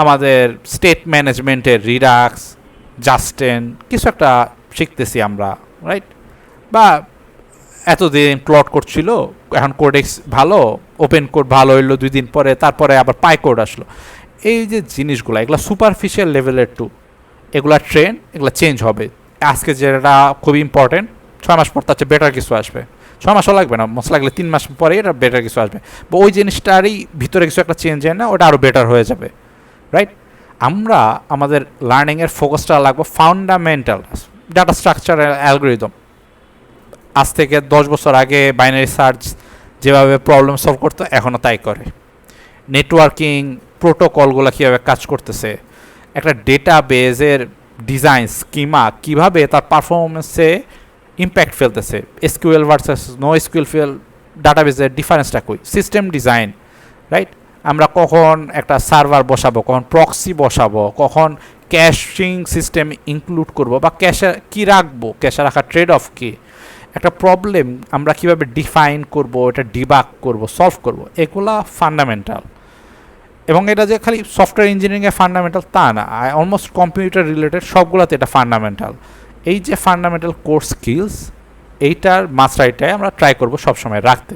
আমাদের স্টেট ম্যানেজমেন্টের রিডাক্স, জাস্টেন কিছু একটা শিখতেছি আমরা, রাইট? বা এতদিন ক্লড করছিল, এখন কোডেক্স ভালো, ওপেন কোড ভালো হইলো 2 দিন পরে, তারপরে আবার পাই কোড আসলো। এই যে জিনিসগুলো, এগুলো সুপারফিশিয়াল লেভেলের টু, এগুলা ট্রেন্ড, এগুলো চেঞ্জ হবে। আজকে যেটা খুবই ইম্পর্টেন্ট, 6 মাস পর তার চেয়ে বেটার কিছু আসবে। 6 মাসও লাগবে না, মশলা লাগলে 3 মাস পরে এটা বেটার কিছু আসবে, বা ওই জিনিসটারই ভিতরে কিছু একটা চেঞ্জ হয় না, ওটা আরও বেটার হয়ে যাবে, রাইট? আমরা আমাদের লার্নিংয়ের ফোকাসটা লাগবো ফান্ডামেন্টাল ডাটা স্ট্রাকচার অ্যালগোরিদম। আজ থেকে 10 বছর আগে বাইনারি সার্চ যেভাবে প্রবলেম সলভ করতো এখনও তাই করে। নেটওয়ার্কিং প্রোটোকলগুলো কীভাবে কাজ করতেছে, একটা ডেটা বেজের ডিজাইন স্কিমা কীভাবে তার পারফরমেন্সে ইম্প্যাক্ট ফেলতেছে, এসকিউএল ভার্সাস নো এসকিউএল ডাটাবেজের ডিফারেন্সটা কই, সিস্টেম ডিজাইন, রাইট? আমরা কখন একটা সার্ভার বসাবো, কখন প্রক্সি বসাবো, কখন ক্যাশিং সিস্টেম ইনক্লুড করব, বা ক্যাশে কী রাখবো, ক্যাশে রাখার ট্রেড অফ কী, একটা প্রবলেম আমরা কীভাবে ডিফাইন করব, এটা ডিবাগ করব, সলভ করব, এগুলা ফান্ডামেন্টাল। এবং এটা যে খালি সফটওয়্যার ইঞ্জিনিয়ারিংয়ে ফান্ডামেন্টাল তা না, অলমোস্ট কম্পিউটার রিলেটেড সবগুলোতে এটা ফান্ডামেন্টাল। এই যে ফান্ডামেন্টাল কোর স্কিলস, এইটার মাস্টারিটাই আমরা ট্রাই করব সবসময় রাখতে।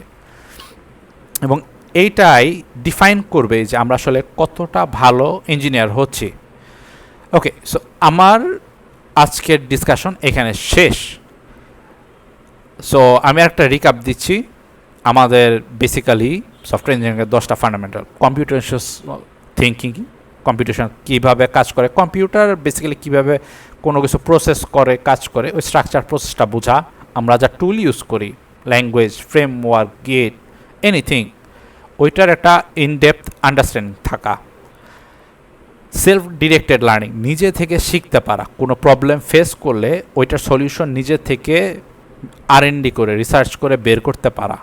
এবং এইটাই ডিফাইন করবে যে আমরা আসলে কতটা ভালো ইঞ্জিনিয়ার হচ্ছি। ওকে, সো আমার আজকের ডিসকাশন এখানে শেষ। সো আমি একটা রিক্যাপ দিচ্ছি। আমাদের বেসিক্যালি সফটওয়্যার ইঞ্জিনিয়ারিংয়ের 10টা ফান্ডামেন্টাল: কম্পিউটেশনাল থিঙ্কিং, কম্পিউটেশন কীভাবে কাজ করে, কম্পিউটার বেসিক্যালি কীভাবে কোনো কিছু প্রসেস করে, কাজ করে, ওই স্ট্রাকচার প্রসেসটা বোঝা, আমরা যা টুল ইউজ করি, ল্যাঙ্গুয়েজ, ফ্রেমওয়ার্ক, গেট, এনিথিং, ওইটার একটা ইনডেপথ আন্ডারস্ট্যান্ডিং থাকা। সেলফ ডিরেক্টেড লার্নিং, নিজে থেকে শিখতে পারা, কোনো প্রবলেম ফেস করলে ওইটার সলিউশন নিজে থেকে R&D করে, রিসার্চ করে বের করতে পারা,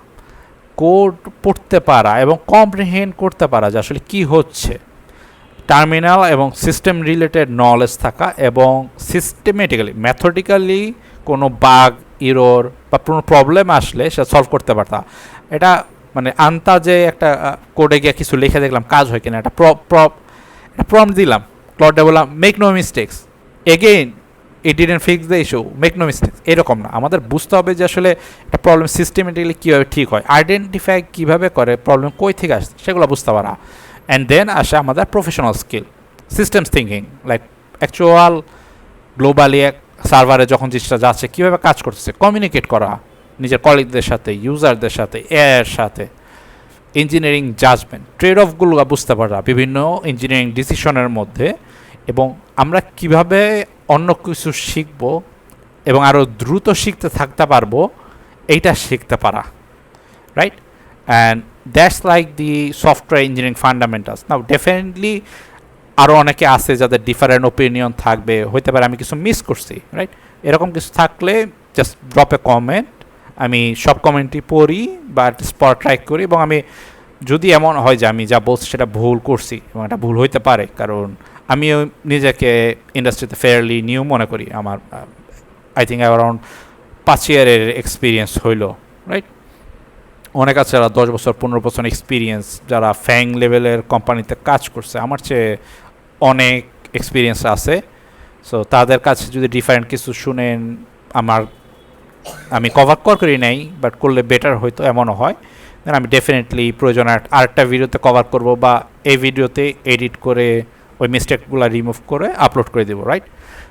কোড পড়তে পারা এবং কম্প্রিহেন্ড করতে পারা যে আসলে কী হচ্ছে, টার্মিনাল এবং সিস্টেম রিলেটেড নলেজ থাকা এবং সিস্টেমেটিক্যালি, ম্যাথডিক্যালি কোনো বাগ, ইরোর বা কোনো প্রবলেম আসলে সে সলভ করতে পারতা। এটা মানে আন্তাজে একটা কোডে গিয়ে কিছু লিখে দেখলাম কাজ হয় কিনা, একটা প্রম্পট দিলাম, ক্লডে বললাম make no mistakes, again it didn't fix the issue, make no mistakes, এরকম না। আমাদের বুঝতে হবে যে আসলে একটা প্রবলেম সিস্টেমেটিক্যালি কীভাবে ঠিক হয়, আইডেন্টিফাই কীভাবে করে, প্রবলেম কই থেকে আসছে সেগুলো বুঝতে পারা। অ্যান্ড দেন আসে আমাদের professional skill, systems thinking, like actual globally এক সার্ভারে যখন জিনিসটা যাচ্ছে কীভাবে কাজ করতেছে, কমিউনিকেট করা নিজের কলিগদের সাথে, ইউজারদের সাথে, এর সাথে, ইঞ্জিনিয়ারিং জাজমেন্ট, ট্রেড অফগুলো বুঝতে পারা বিভিন্ন ইঞ্জিনিয়ারিং ডিসিশনের মধ্যে, এবং আমরা কিভাবে অন্য কিছু শিখব এবং আরও দ্রুত শিখতে থাকতে পারবো, এইটা শিখতে পারা, right? And that's like the software engineering fundamentals. Now definitely আরও অনেকে আছে যাদের ডিফারেন্ট ওপিনিয়ন থাকবে, হইতে পারে আমি কিছু মিস করছি, রাইট? এরকম কিছু থাকলে জাস্ট ড্রপ এ কমেন্ট, আমি সব কমেন্টই পড়ি বা স্পট ট্রাই করি, এবং আমি যদি এমন হয় যে আমি যা বলছি সেটা ভুল করছি, এবং এটা ভুল হইতে পারে, কারণ আমিও নিজেকে ইন্ডাস্ট্রিতে ফেয়ারলি নিউ মনে করি। আমার আই থিঙ্ক অ্যারাউন্ড 5 ইয়ারের এক্সপিরিয়েন্স হইল, রাইট? অনেক আছে যারা 10 বছর 15 বছর এক্সপিরিয়েন্স, যারা ফ্যাং লেভেলের কোম্পানিতে কাজ করছে, আমার চেয়ে অনেক এক্সপিরিয়েন্স আছে। সো তাদের কাছে যদি ডিফারেন্ট কিছু শুনেন, আমি কভার করি নাই, বাট করলে বেটার হয়তো এমনও হয়, দেন আমি ডেফিনেটলি প্রয়োজন আরেকটা ভিডিওতে কভার করব, বা এই ভিডিওতে এডিট করে ওই মিস্টেকগুলো রিমুভ করে আপলোড করে দেবো, right?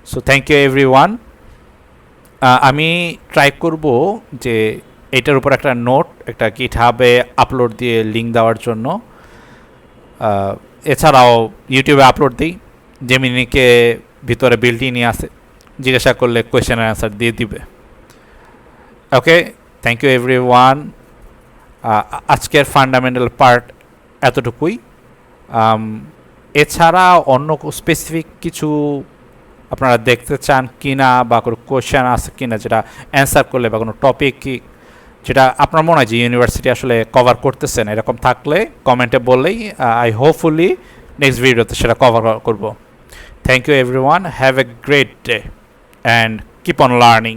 So thank you everyone. আমি ট্রাই করব যে এটার উপর একটা নোট, একটা গিটহাবে আপলোড দিয়ে লিঙ্ক দেওয়ার জন্য। এছাড়াও ইউটিউবে আপলোড দিই, জেমিনিকে ভিতরে বিল্ট ইনই আছে, জিজ্ঞাসা করলে কোয়েশ্চেন অ্যান্সার দিয়ে দিবে। ওকে, থ্যাংক ইউ এভরিওয়ান। আজকের ফান্ডামেন্টাল পার্ট এতটুকুই। এছাড়া অন্য স্পেসিফিক কিছু আপনারা দেখতে চান কিনা, বা কোনো কোয়েশ্চেন আছে কিনা যেটা অ্যান্সার করলে, বা কোনো টপিক যেটা আপনার মনে হয় যে ইউনিভার্সিটি আসলে কভার করতেছেন, এরকম থাকলে কমেন্টে বললেই আই হোপফুলি নেক্সট ভিডিওতে সেটা কভার করব। Thank you everyone, have a great day and keep on learning.